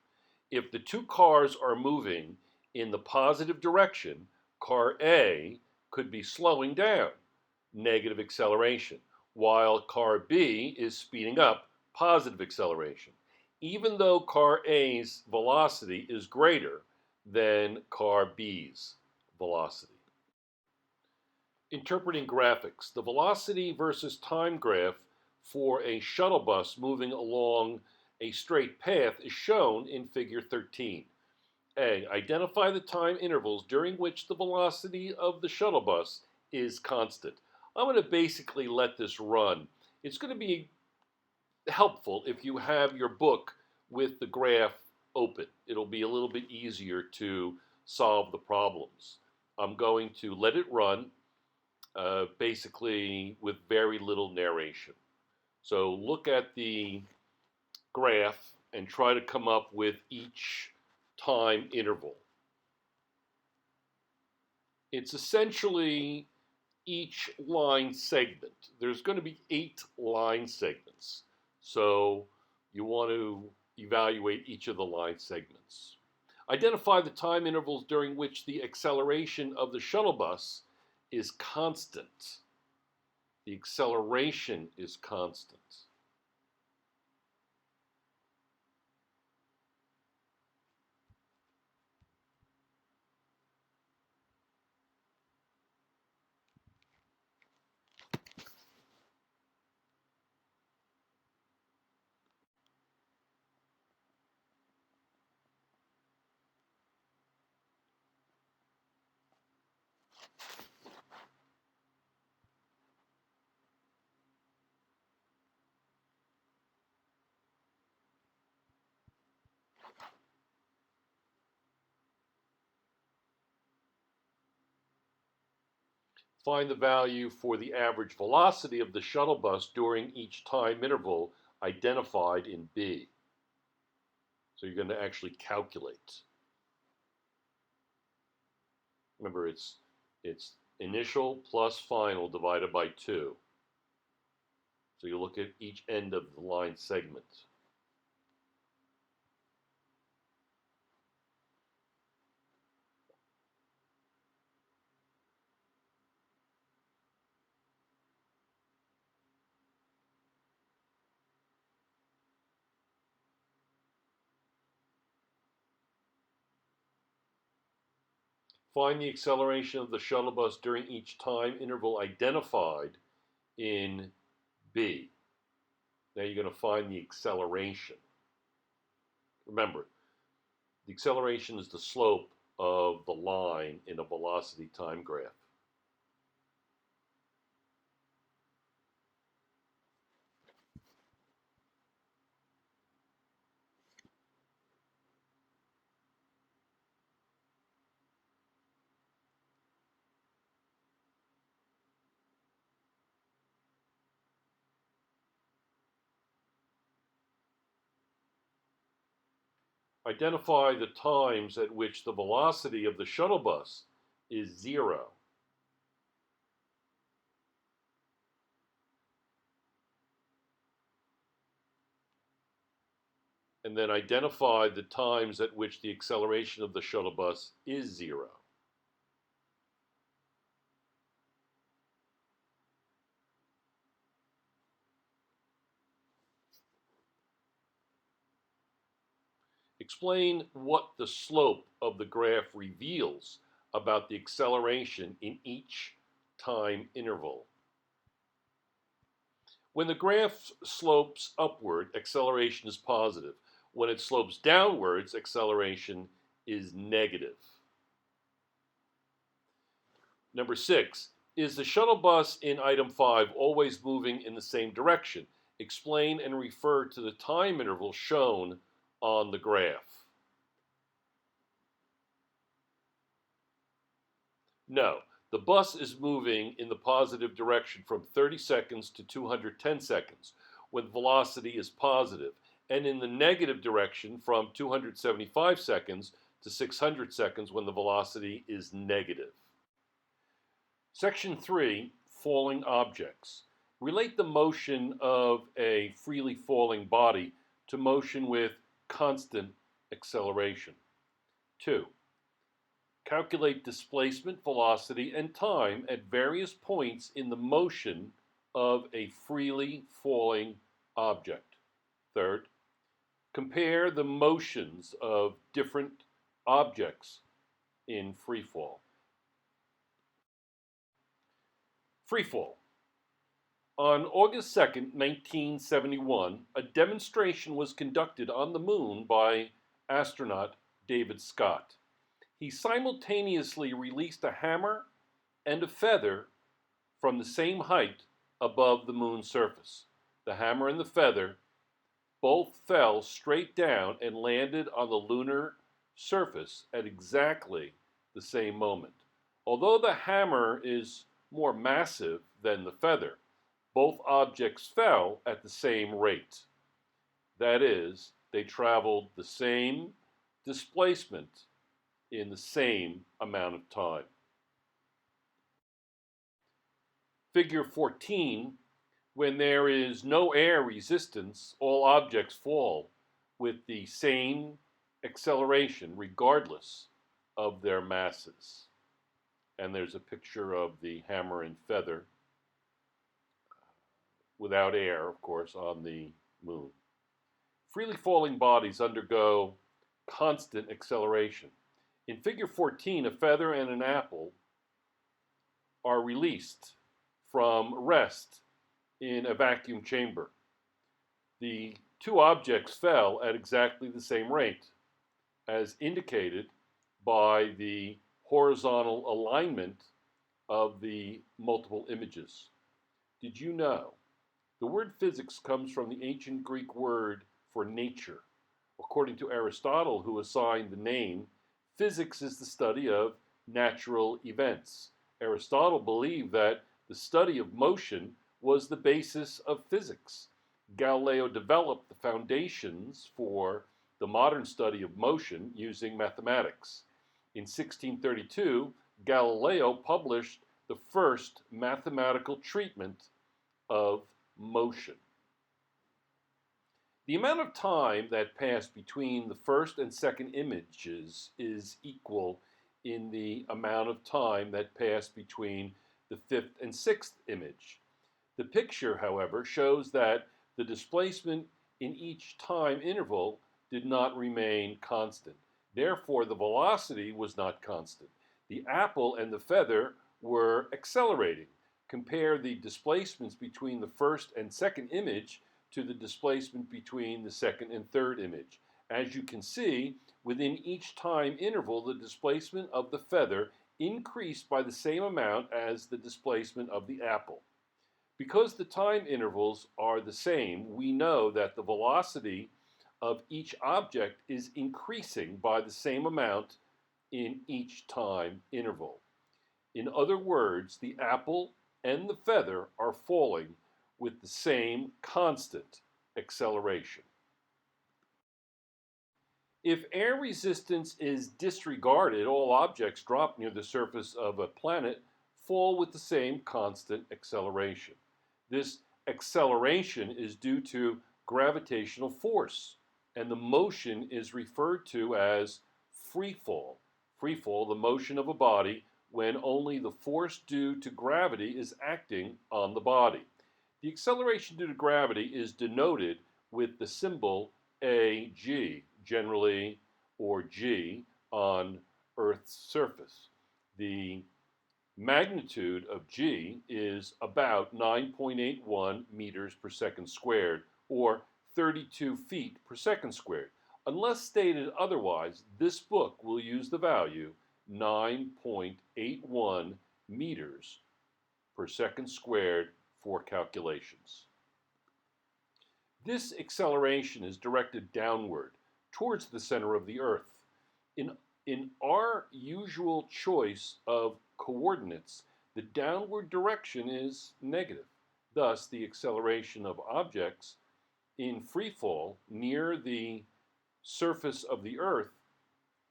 If the two cars are moving in the positive direction, car A could be slowing down, negative acceleration, while car B is speeding up, positive acceleration, even though car A's velocity is greater than car B's velocity. Interpreting graphics. The velocity versus time graph for a shuttle bus moving along a straight path is shown in figure 13. A. Identify the time intervals during which the velocity of the shuttle bus is constant. I'm going to basically let this run. It's going to be helpful if you have your book with the graph open. It'll be a little bit easier to solve the problems. I'm going to let it run basically with very little narration. So look at the graph and try to come up with each time interval. It's essentially each line segment. There's going to be 8 line segments. So you want to evaluate each of the line segments. Identify the time intervals during which the acceleration of the shuttle bus is constant. The acceleration is constant. Find the value for the average velocity of the shuttle bus during each time interval identified in B. So you're going to actually calculate. Remember, it's initial plus final divided by 2. So you look at each end of the line segment. Find the acceleration of the shuttle bus during each time interval identified in B. Now you're going to find the acceleration. Remember, the acceleration is the slope of the line in a velocity time graph. Identify the times at which the velocity of the shuttle bus is 0. And then identify the times at which the acceleration of the shuttle bus is 0. Explain what the slope of the graph reveals about the acceleration in each time interval. When the graph slopes upward, acceleration is positive. When it slopes downwards, acceleration is negative. Number 6, is the shuttle bus in item 5 always moving in the same direction? Explain and refer to the time interval shown on the graph. No, the bus is moving in the positive direction from 30 seconds to 210 seconds when velocity is positive, and in the negative direction from 275 seconds to 600 seconds when the velocity is negative. Section 3, falling objects. Relate the motion of a freely falling body to motion with constant acceleration. 2. Calculate displacement, velocity, and time at various points in the motion of a freely falling object. 3rd, compare the motions of different objects in free fall. Freefall. On August 2nd, 1971, a demonstration was conducted on the moon by astronaut David Scott. He simultaneously released a hammer and a feather from the same height above the moon's surface. The hammer and the feather both fell straight down and landed on the lunar surface at exactly the same moment. Although the hammer is more massive than the feather, both objects fell at the same rate. That is, they traveled the same displacement in the same amount of time. Figure 14, when there is no air resistance, all objects fall with the same acceleration regardless of their masses. And there's a picture of the hammer and feather without air, of course, on the moon. Freely falling bodies undergo constant acceleration. In figure 14, a feather and an apple are released from rest in a vacuum chamber. The two objects fell at exactly the same rate, as indicated by the horizontal alignment of the multiple images. Did you know? The word physics comes from the ancient Greek word for nature. According to Aristotle, who assigned the name, physics is the study of natural events. Aristotle believed that the study of motion was the basis of physics. Galileo developed the foundations for the modern study of motion using mathematics. In 1632, Galileo published the first mathematical treatment of motion. The amount of time that passed between the first and second images is equal in the amount of time that passed between the fifth and sixth image. The picture, however, shows that the displacement in each time interval did not remain constant. Therefore, the velocity was not constant. The apple and the feather were accelerating. Compare the displacements between the first and second image to the displacement between the second and third image. As you can see, within each time interval, the displacement of the feather increased by the same amount as the displacement of the apple. Because the time intervals are the same, we know that the velocity of each object is increasing by the same amount in each time interval. In other words, the apple and the feather are falling with the same constant acceleration. If air resistance is disregarded, all objects dropped near the surface of a planet fall with the same constant acceleration. This acceleration is due to gravitational force, and the motion is referred to as free fall. Free fall, the motion of a body when only the force due to gravity is acting on the body. The acceleration due to gravity is denoted with the symbol AG, generally, or G, on Earth's surface. The magnitude of G is about 9.81 meters per second squared, or 32 feet per second squared. Unless stated otherwise, this book will use the value 9.81 meters per second squared for calculations. This acceleration is directed downward towards the center of the Earth. In our usual choice of coordinates, the downward direction is negative. Thus, the acceleration of objects in free fall near the surface of the Earth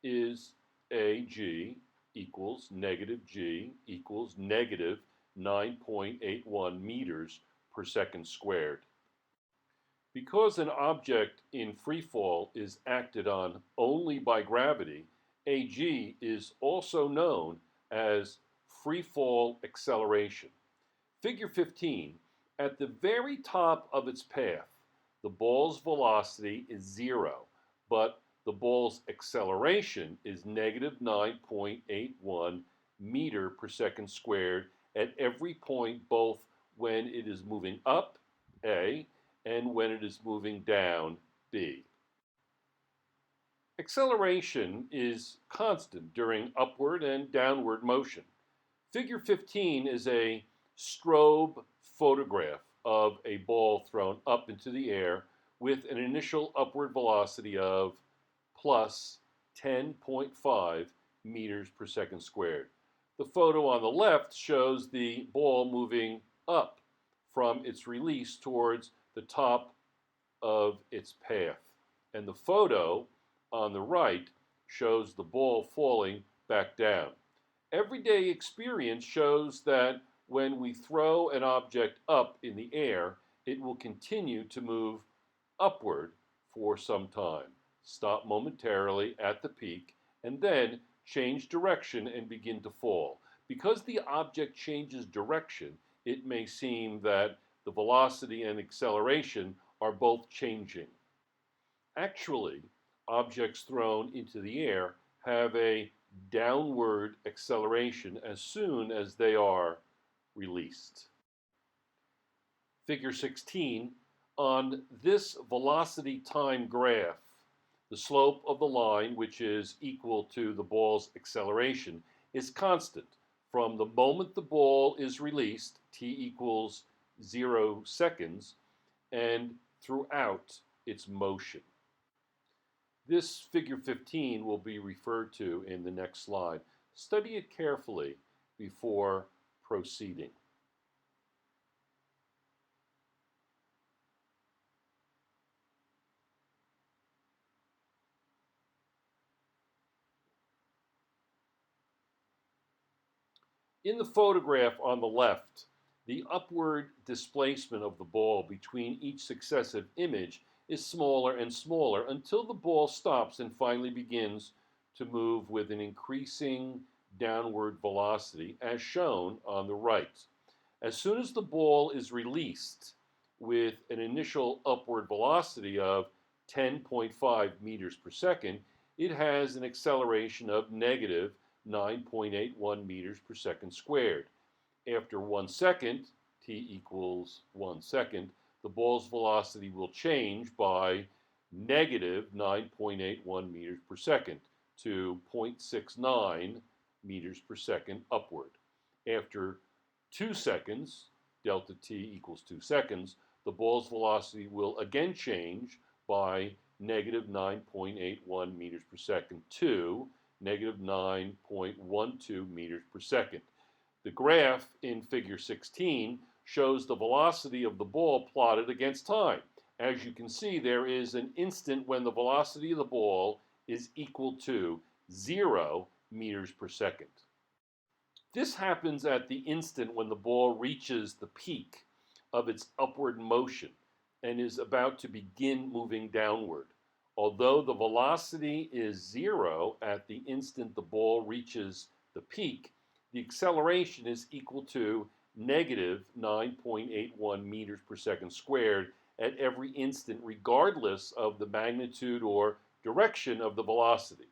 is AG equals negative G equals negative 9.81 meters per second squared. Because an object in free fall is acted on only by gravity, AG is also known as free fall acceleration. Figure 15, at the very top of its path, the ball's velocity is 0, but the ball's acceleration is negative 9.81 meter per second squared at every point, both when it is moving up, A, and when it is moving down, B. Acceleration is constant during upward and downward motion. Figure 15 is a strobe photograph of a ball thrown up into the air with an initial upward velocity of plus 10.5 meters per second squared. The photo on the left shows the ball moving up from its release towards the top of its path. And the photo on the right shows the ball falling back down. Everyday experience shows that when we throw an object up in the air, it will continue to move upward for some time, stop momentarily at the peak, and then change direction and begin to fall. Because the object changes direction, it may seem that the velocity and acceleration are both changing. Actually, objects thrown into the air have a downward acceleration as soon as they are released. Figure 16, on this velocity time graph, the slope of the line, which is equal to the ball's acceleration, is constant from the moment the ball is released, t equals 0 seconds, and throughout its motion. This figure 15 will be referred to in the next slide. Study it carefully before proceeding. In the photograph on the left, the upward displacement of the ball between each successive image is smaller and smaller until the ball stops and finally begins to move with an increasing downward velocity, as shown on the right. As soon as the ball is released with an initial upward velocity of 10.5 meters per second, it has an acceleration of negative 9.81 meters per second squared. After 1 second, t equals 1 second, the ball's velocity will change by negative 9.81 meters per second to 0.69 meters per second upward. After 2 seconds, delta t equals 2 seconds, the ball's velocity will again change by negative 9.81 meters per second to negative 9.12 meters per second. The graph in figure 16 shows the velocity of the ball plotted against time. As you can see, there is an instant when the velocity of the ball is equal to 0 meters per second. This happens at the instant when the ball reaches the peak of its upward motion and is about to begin moving downward. Although the velocity is 0 at the instant the ball reaches the peak, the acceleration is equal to negative 9.81 meters per second squared at every instant, regardless of the magnitude or direction of the velocity.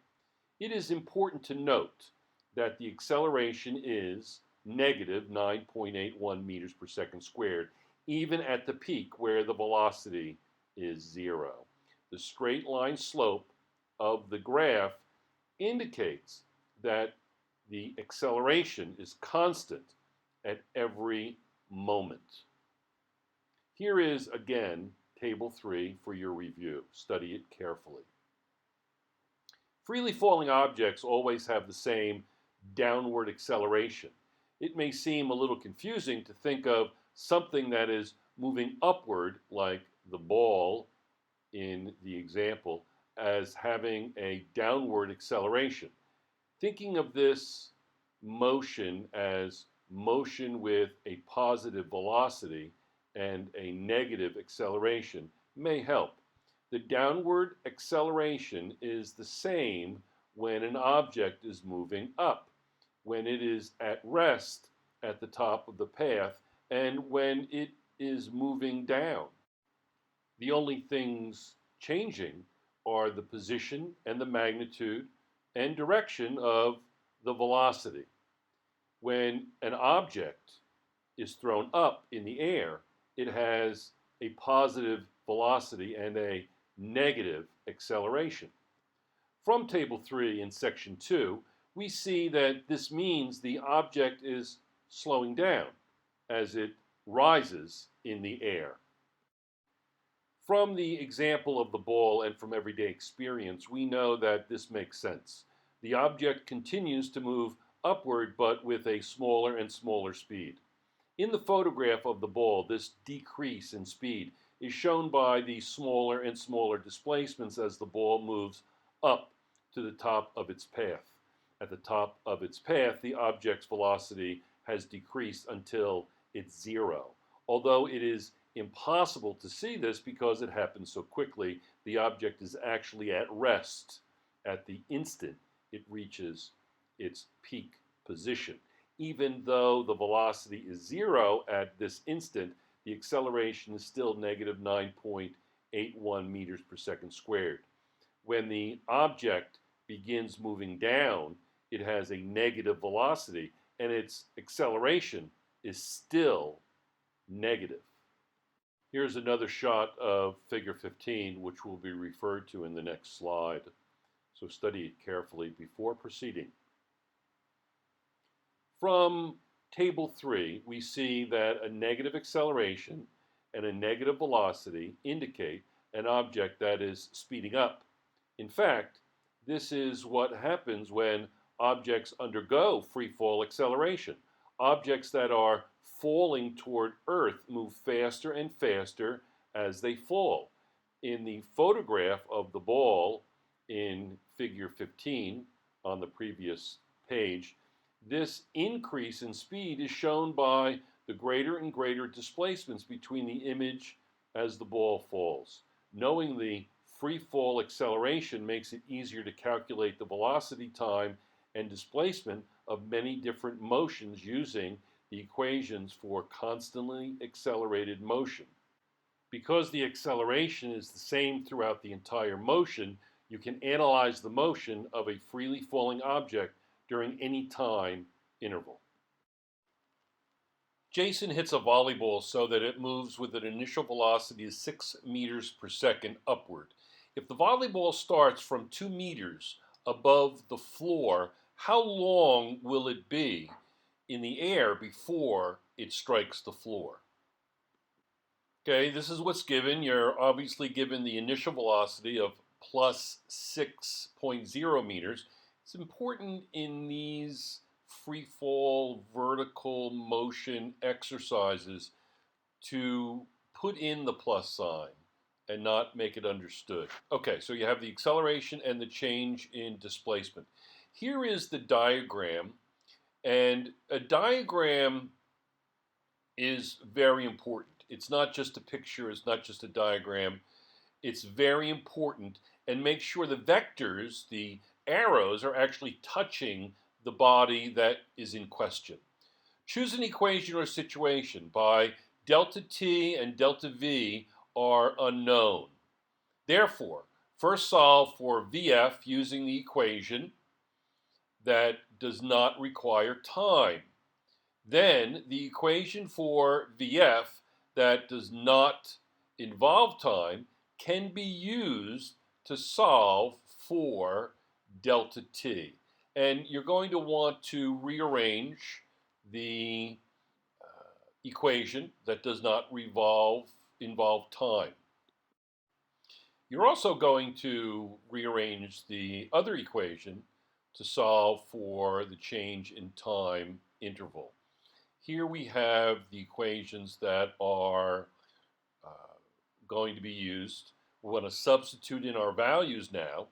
It is important to note that the acceleration is negative 9.81 meters per second squared, even at the peak where the velocity is 0. The straight line slope of the graph indicates that the acceleration is constant at every moment. Here is, again, Table 3 for your review. Study it carefully. Freely falling objects always have the same downward acceleration. It may seem a little confusing to think of something that is moving upward, like the ball in the example, as having a downward acceleration. Thinking of this motion as motion with a positive velocity and a negative acceleration may help. The downward acceleration is the same when an object is moving up, when it is at rest at the top of the path, and when it is moving down. The only things changing are the position and the magnitude and direction of the velocity. When an object is thrown up in the air, it has a positive velocity and a negative acceleration. From Table 3 in Section 2, we see that this means the object is slowing down as it rises in the air. From the example of the ball and from everyday experience, we know that this makes sense. The object continues to move upward, but with a smaller and smaller speed. In the photograph of the ball, this decrease in speed is shown by the smaller and smaller displacements as the ball moves up to the top of its path. At the top of its path, the object's velocity has decreased until it's zero. Although it is impossible to see this because it happens so quickly, the object is actually at rest at the instant it reaches its peak position. Even though the velocity is zero at this instant, the acceleration is still negative 9.81 meters per second squared. When the object begins moving down, it has a negative velocity, and its acceleration is still negative. Here's another shot of figure 15, which will be referred to in the next slide. So study it carefully before proceeding. From Table 3, we see that a negative acceleration and a negative velocity indicate an object that is speeding up. In fact, this is what happens when objects undergo free fall acceleration. Objects that are falling toward Earth move faster and faster as they fall. In the photograph of the ball in figure 15 on the previous page, this increase in speed is shown by the greater and greater displacements between the image as the ball falls. Knowing the free fall acceleration makes it easier to calculate the velocity, time, and displacement of many different motions using the equations for constantly accelerated motion. Because the acceleration is the same throughout the entire motion, you can analyze the motion of a freely falling object during any time interval. Jason hits a volleyball so that it moves with an initial velocity of 6 meters per second upward. If the volleyball starts from 2 meters above the floor, how long will it be in the air before it strikes the floor? Okay, this is what's given. You're obviously given the initial velocity of plus 6.0 meters. It's important in these free fall vertical motion exercises to put in the plus sign and not make it understood. Okay, so you have the acceleration and the change in displacement. Here is the diagram, and a diagram is very important. It's not just a picture, it's not just a diagram. It's very important, and make sure the vectors, the arrows, are actually touching the body that is in question. Choose an equation or situation. By delta t and delta v are unknown. Therefore, first solve for vf using the equation that does not require time. Then the equation for vf that does not involve time can be used to solve for delta t. And you're going to want to rearrange the equation that does not involve time. You're also going to rearrange the other equation to solve for the change in time interval. Here we have the equations that are going to be used. We're going to substitute in our values now.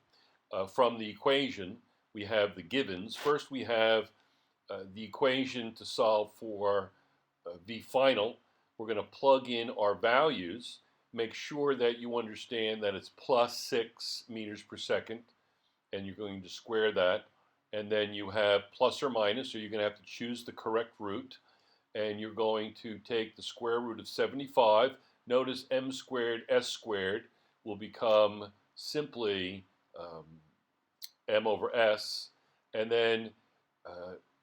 From the equation, we have the givens. First, we have the equation to solve for v final. We're going to plug in our values. Make sure that you understand that it's plus 6 meters per second, and you're going to square that. And then you have plus or minus, so you're going to have to choose the correct root. And you're going to take the square root of 75. Notice m squared s squared will become simply m over s. And then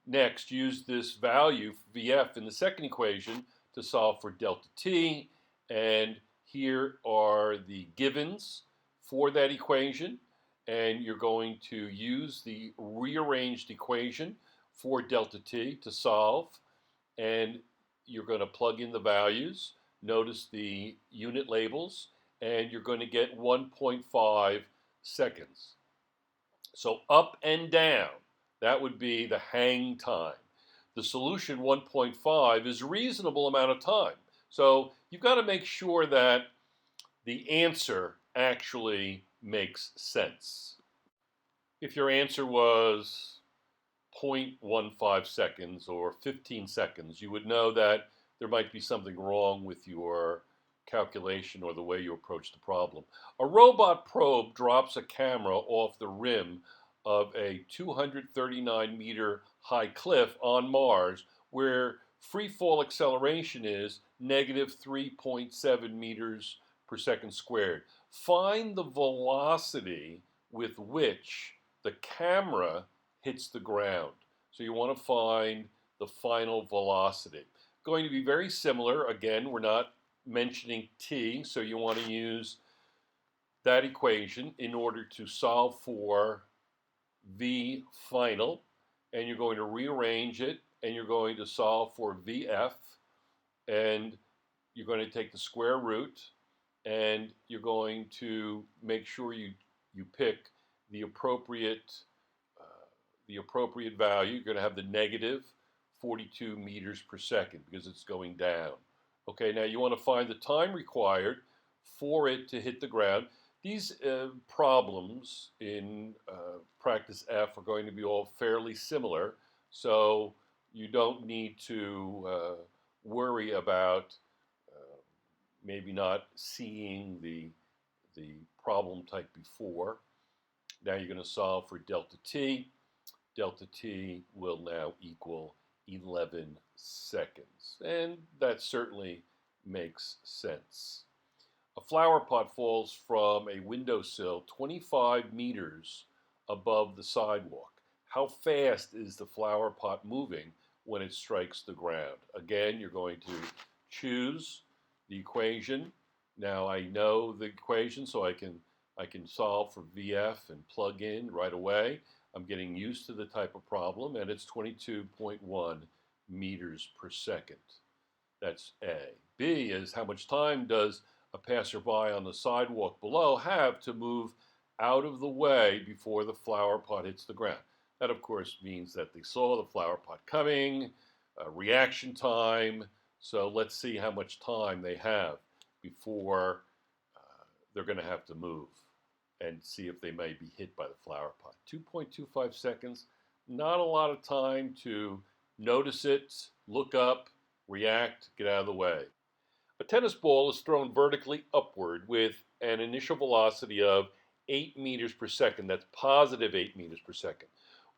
Next, use this value, Vf, in the second equation to solve for delta t. And here are the givens for that equation. And you're going to use the rearranged equation for delta t to solve. And you're going to plug in the values. Notice the unit labels. And you're going to get 1.5 seconds. So up and down, that would be the hang time. The solution 1.5 is a reasonable amount of time. So you've got to make sure that the answer actually makes sense. If your answer was 0.15 seconds or 15 seconds, you would know that there might be something wrong with your calculation or the way you approach the problem. A robot probe drops a camera off the rim of a 239-meter high cliff on Mars where free fall acceleration is negative 3.7 meters per second squared. Find the velocity with which the camera hits the ground. So you want to find the final velocity. Going to be very similar. Again, we're not mentioning t, so you want to use that equation in order to solve for v final, and you're going to rearrange it, and you're going to solve for vf, and you're going to take the square root, and you're going to make sure you pick the appropriate value. You're going to have the negative 42 meters per second because it's going down. Okay, now you want to find the time required for it to hit the ground. These problems in practice F are going to be all fairly similar, so you don't need to worry about maybe not seeing the problem type before. Now you're going to solve for delta t. Delta t will now equal 11 seconds. And that certainly makes sense. A flower pot falls from a windowsill 25 meters above the sidewalk. How fast is the flower pot moving when it strikes the ground? Again, you're going to choose the equation. Now I know the equation, so I can solve for VF and plug in right away. I'm getting used to the type of problem, and it's 22.1 meters per second. That's A. B is how much time does a passerby on the sidewalk below have to move out of the way before the flower pot hits the ground. That, of course, means that they saw the flower pot coming, reaction time. So let's see how much time they have before they're going to have to move and see if they may be hit by the flower pot. 2.25 seconds, not a lot of time to notice it, look up, react, get out of the way. A tennis ball is thrown vertically upward with an initial velocity of 8 meters per second. That's positive 8 meters per second.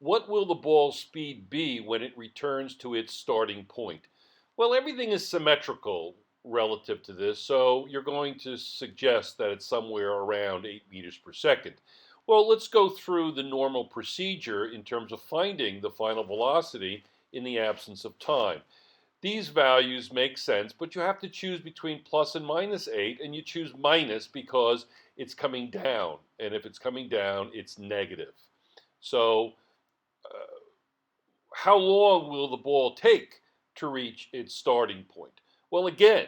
What will the ball's speed be when it returns to its starting point? Well, everything is symmetrical relative to this, so you're going to suggest that it's somewhere around 8 meters per second. Well, let's go through the normal procedure in terms of finding the final velocity in the absence of time. These values make sense, but you have to choose between plus and minus 8, and you choose minus because it's coming down, and if it's coming down, it's negative. So how long will the ball take to reach its starting point? Well, again,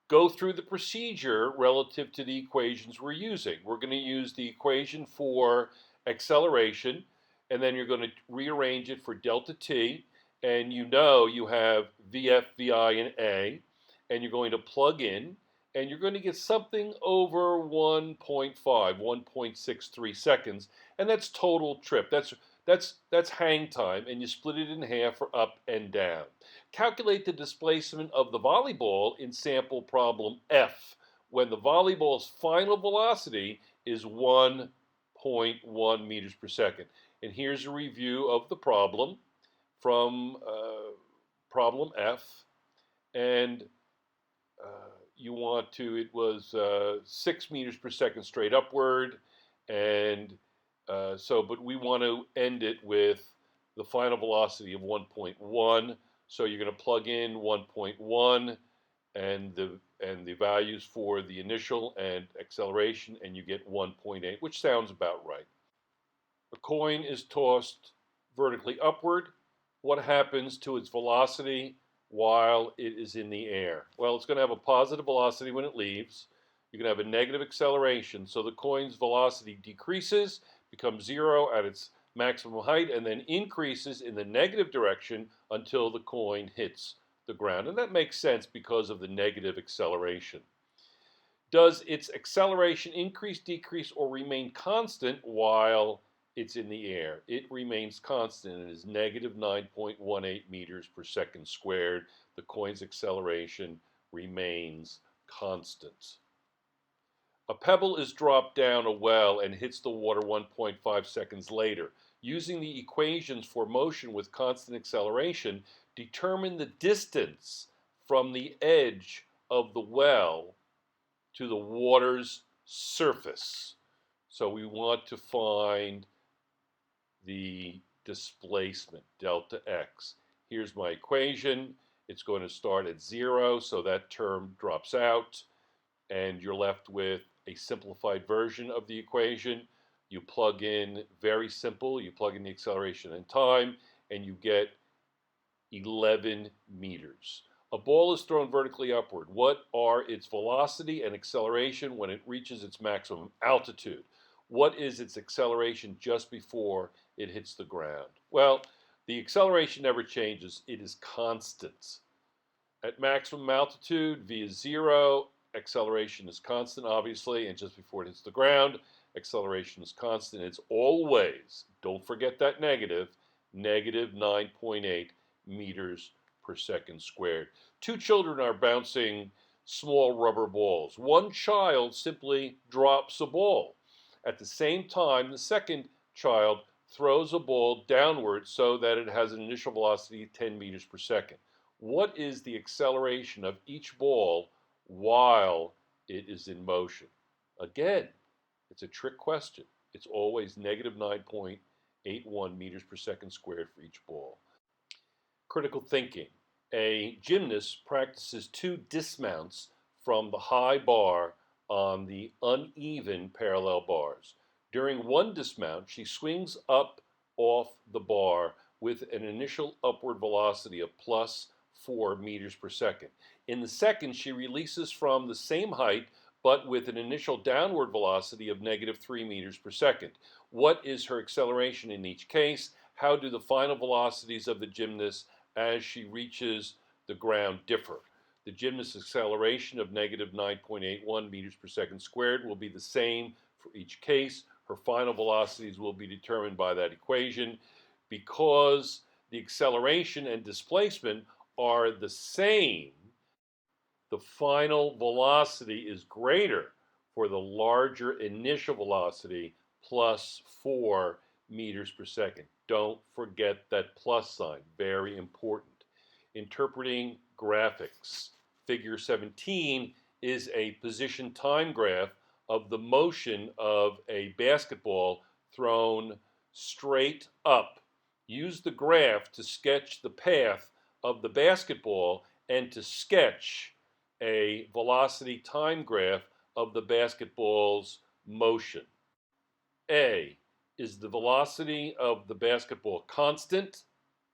go through the procedure relative to the equations we're using. We're going to use the equation for acceleration, and then you're going to rearrange it for delta t, and you know you have VF, VI, and A, and you're going to plug in, and you're going to get something over 1.5, 1.63 seconds, and that's total trip. That's hang time, and you split it in half for up and down. Calculate the displacement of the volleyball in sample problem F when the volleyball's final velocity is 1.1 meters per second. And here's a review of the problem from problem F. And you want to, it was 6 meters per second straight upward. And but we want to end it with the final velocity of 1.1. So you're going to plug in 1.1 and the values for the initial and acceleration, and you get 1.8, which sounds about right. A coin is tossed vertically upward. What happens to its velocity while it is in the air? Well, it's going to have a positive velocity when it leaves. You're going to have a negative acceleration. So the coin's velocity decreases, becomes zero at its maximum height, and then increases in the negative direction until the coin hits the ground. And that makes sense because of the negative acceleration. Does its acceleration increase, decrease, or remain constant while it's in the air? It remains constant and is negative 9.18 meters per second squared. The coin's acceleration remains constant. A pebble is dropped down a well and hits the water 1.5 seconds later. Using the equations for motion with constant acceleration, determine the distance from the edge of the well to the water's surface. So we want to find the displacement, delta x. Here's my equation. It's going to start at 0, so that term drops out, and you're left with a simplified version of the equation. You plug in, very simple, you plug in the acceleration and time, and you get 11 meters. A ball is thrown vertically upward. What are its velocity and acceleration when it reaches its maximum altitude? What is its acceleration just before it hits the ground? Well, the acceleration never changes. It is constant. At maximum altitude, v is 0. Acceleration is constant, obviously, and just before it hits the ground, acceleration is constant. It's always, don't forget that negative 9.8 meters per second squared. Two children are bouncing small rubber balls. One child simply drops a ball. At the same time, the second child throws a ball downward so that it has an initial velocity of 10 meters per second. What is the acceleration of each ball while it is in motion? Again, it's a trick question. It's always negative 9.81 meters per second squared for each ball. Critical thinking. A gymnast practices 2 dismounts from the high bar on the uneven parallel bars. During one dismount, she swings up off the bar with an initial upward velocity of plus 4 meters per second. In the second, she releases from the same height but with an initial downward velocity of negative 3 meters per second. What is her acceleration in each case? How do the final velocities of the gymnast as she reaches the ground differ? The gymnast's acceleration of negative 9.81 meters per second squared will be the same for each case. Her final velocities will be determined by that equation. Because the acceleration and displacement are the same, the final velocity is greater for the larger initial velocity, plus 4 meters per second. Don't forget that plus sign, very important. Interpreting graphics. Figure 17 is a position time graph of the motion of a basketball thrown straight up. Use the graph to sketch the path of the basketball and to sketch a velocity time graph of the basketball's motion. A, is the velocity of the basketball constant?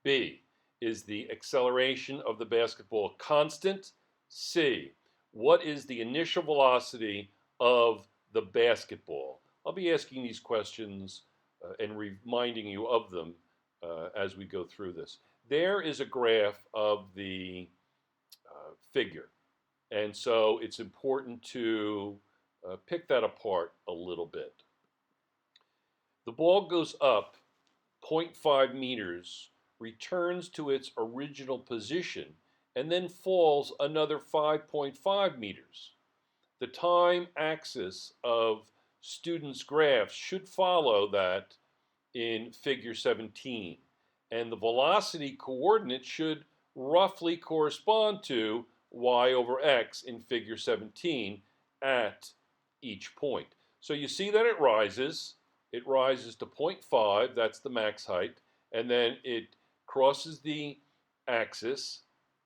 B, is the acceleration of the basketball constant? C, what is the initial velocity of the basketball? I'll be asking these questions and reminding you of them as we go through this. There is a graph of the figure. And so it's important to pick that apart a little bit. The ball goes up 0.5 meters, returns to its original position, and then falls another 5.5 meters. The time axis of students' graphs should follow that in figure 17. And the velocity coordinate should roughly correspond to y over x in figure 17 at each point. So you see that it rises. It rises to 0.5, that's the max height, and then it crosses the axis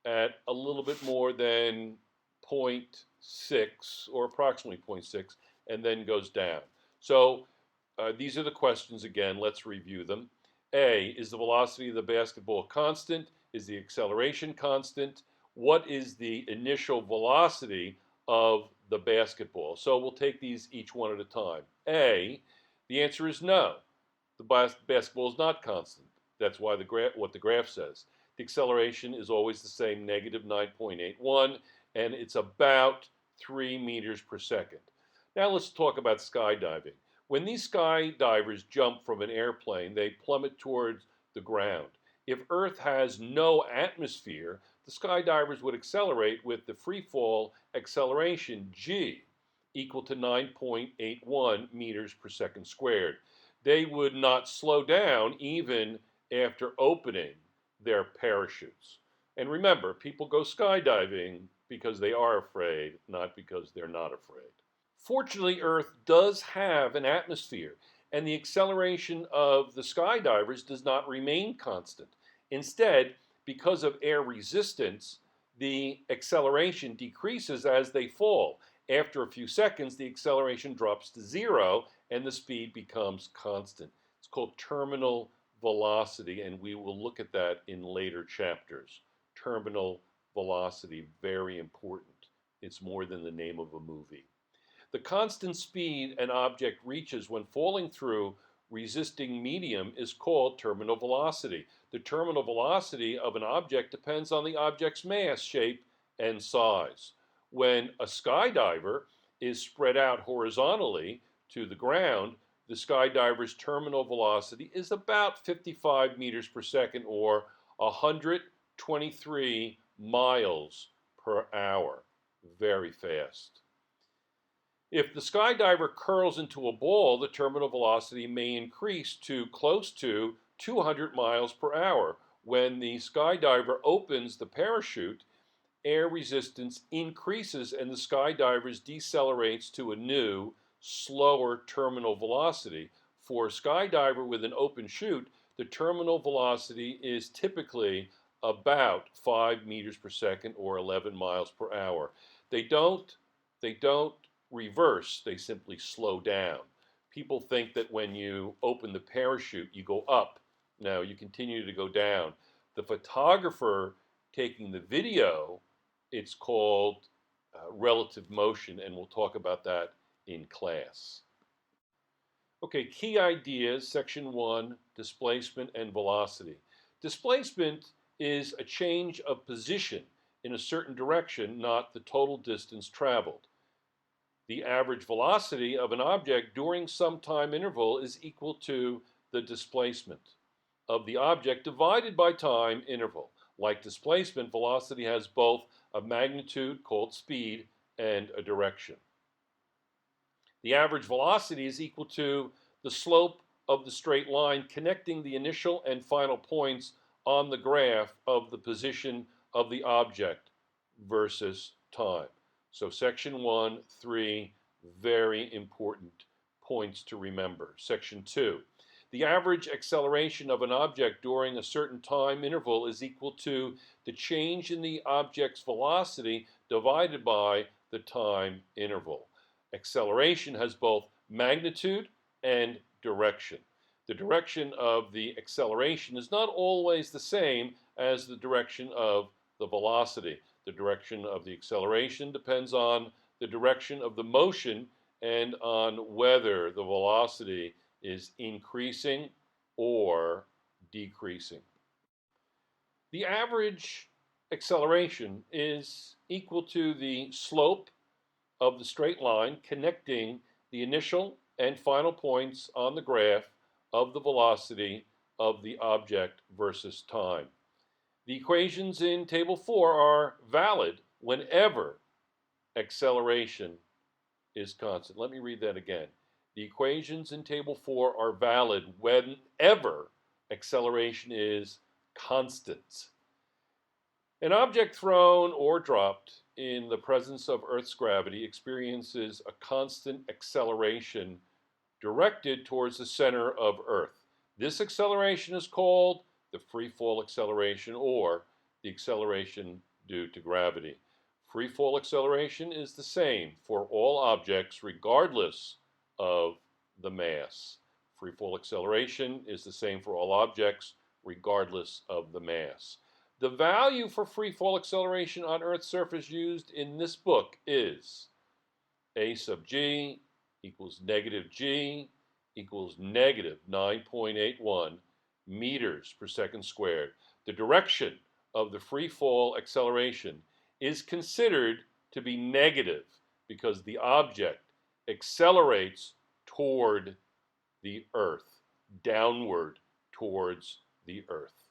at a little bit more than zero point 0.6 or approximately zero point 0.6 and then goes down. So these are the questions again. Let's review them. A, is the velocity of the basketball constant? Is the acceleration constant? What is the initial velocity of the basketball? So we'll take these each one at a time. A, the answer is no. The basketball is not constant. That's why what the graph says. The acceleration is always the same, negative 9.81, and it's about 3 meters per second. Now let's talk about skydiving. When these skydivers jump from an airplane, they plummet towards the ground. If Earth has no atmosphere, the skydivers would accelerate with the free fall acceleration g equal to 9.81 meters per second squared. They would not slow down even after opening their parachutes. And remember, people go skydiving because they are afraid, not because they're not afraid. Fortunately, Earth does have an atmosphere, and the acceleration of the skydivers does not remain constant. Instead, because of air resistance, the acceleration decreases as they fall. After a few seconds, the acceleration drops to zero and the speed becomes constant. It's called terminal velocity, and we will look at that in later chapters. Terminal velocity, very important. It's more than the name of a movie. The constant speed an object reaches when falling through resisting medium is called terminal velocity. The terminal velocity of an object depends on the object's mass, shape, and size. When a skydiver is spread out horizontally to the ground, the skydiver's terminal velocity is about 55 meters per second or 123 miles per hour. Very fast. If the skydiver curls into a ball, the terminal velocity may increase to close to 200 miles per hour. When the skydiver opens the parachute, air resistance increases and the skydiver decelerates to a new, slower terminal velocity. For a skydiver with an open chute, the terminal velocity is typically about 5 meters per second or 11 miles per hour. They don't reverse, they simply slow down. People think that when you open the parachute, you go up. No, you continue to go down. The photographer taking the video, it's called relative motion, and we'll talk about that in class. Okay, key ideas, section 1, displacement and velocity. Displacement is a change of position in a certain direction, not the total distance traveled. The average velocity of an object during some time interval is equal to the displacement of the object divided by time interval. Like displacement, velocity has both a magnitude called speed and a direction. The average velocity is equal to the slope of the straight line connecting the initial and final points on the graph of the position of the object versus time. So section 1, 3, very important points to remember. Section 2, the average acceleration of an object during a certain time interval is equal to the change in the object's velocity divided by the time interval. Acceleration has both magnitude and direction. The direction of the acceleration is not always the same as the direction of the velocity. The direction of the acceleration depends on the direction of the motion and on whether the velocity is increasing or decreasing. The average acceleration is equal to the slope of the straight line connecting the initial and final points on the graph of the velocity of the object versus time. The equations in table 4 are valid whenever acceleration is constant. Let me read that again. The equations in table 4 are valid whenever acceleration is constant. An object thrown or dropped in the presence of Earth's gravity experiences a constant acceleration directed towards the center of Earth. This acceleration is called the free fall acceleration or the acceleration due to gravity. Free fall acceleration is the same for all objects regardless of the mass. Free fall acceleration is the same for all objects regardless of the mass. The value for free fall acceleration on Earth's surface used in this book is a sub g equals negative g equals negative 9.81 meters per second squared. The direction of the free fall acceleration is considered to be negative because the object accelerates toward the Earth, downward towards the Earth.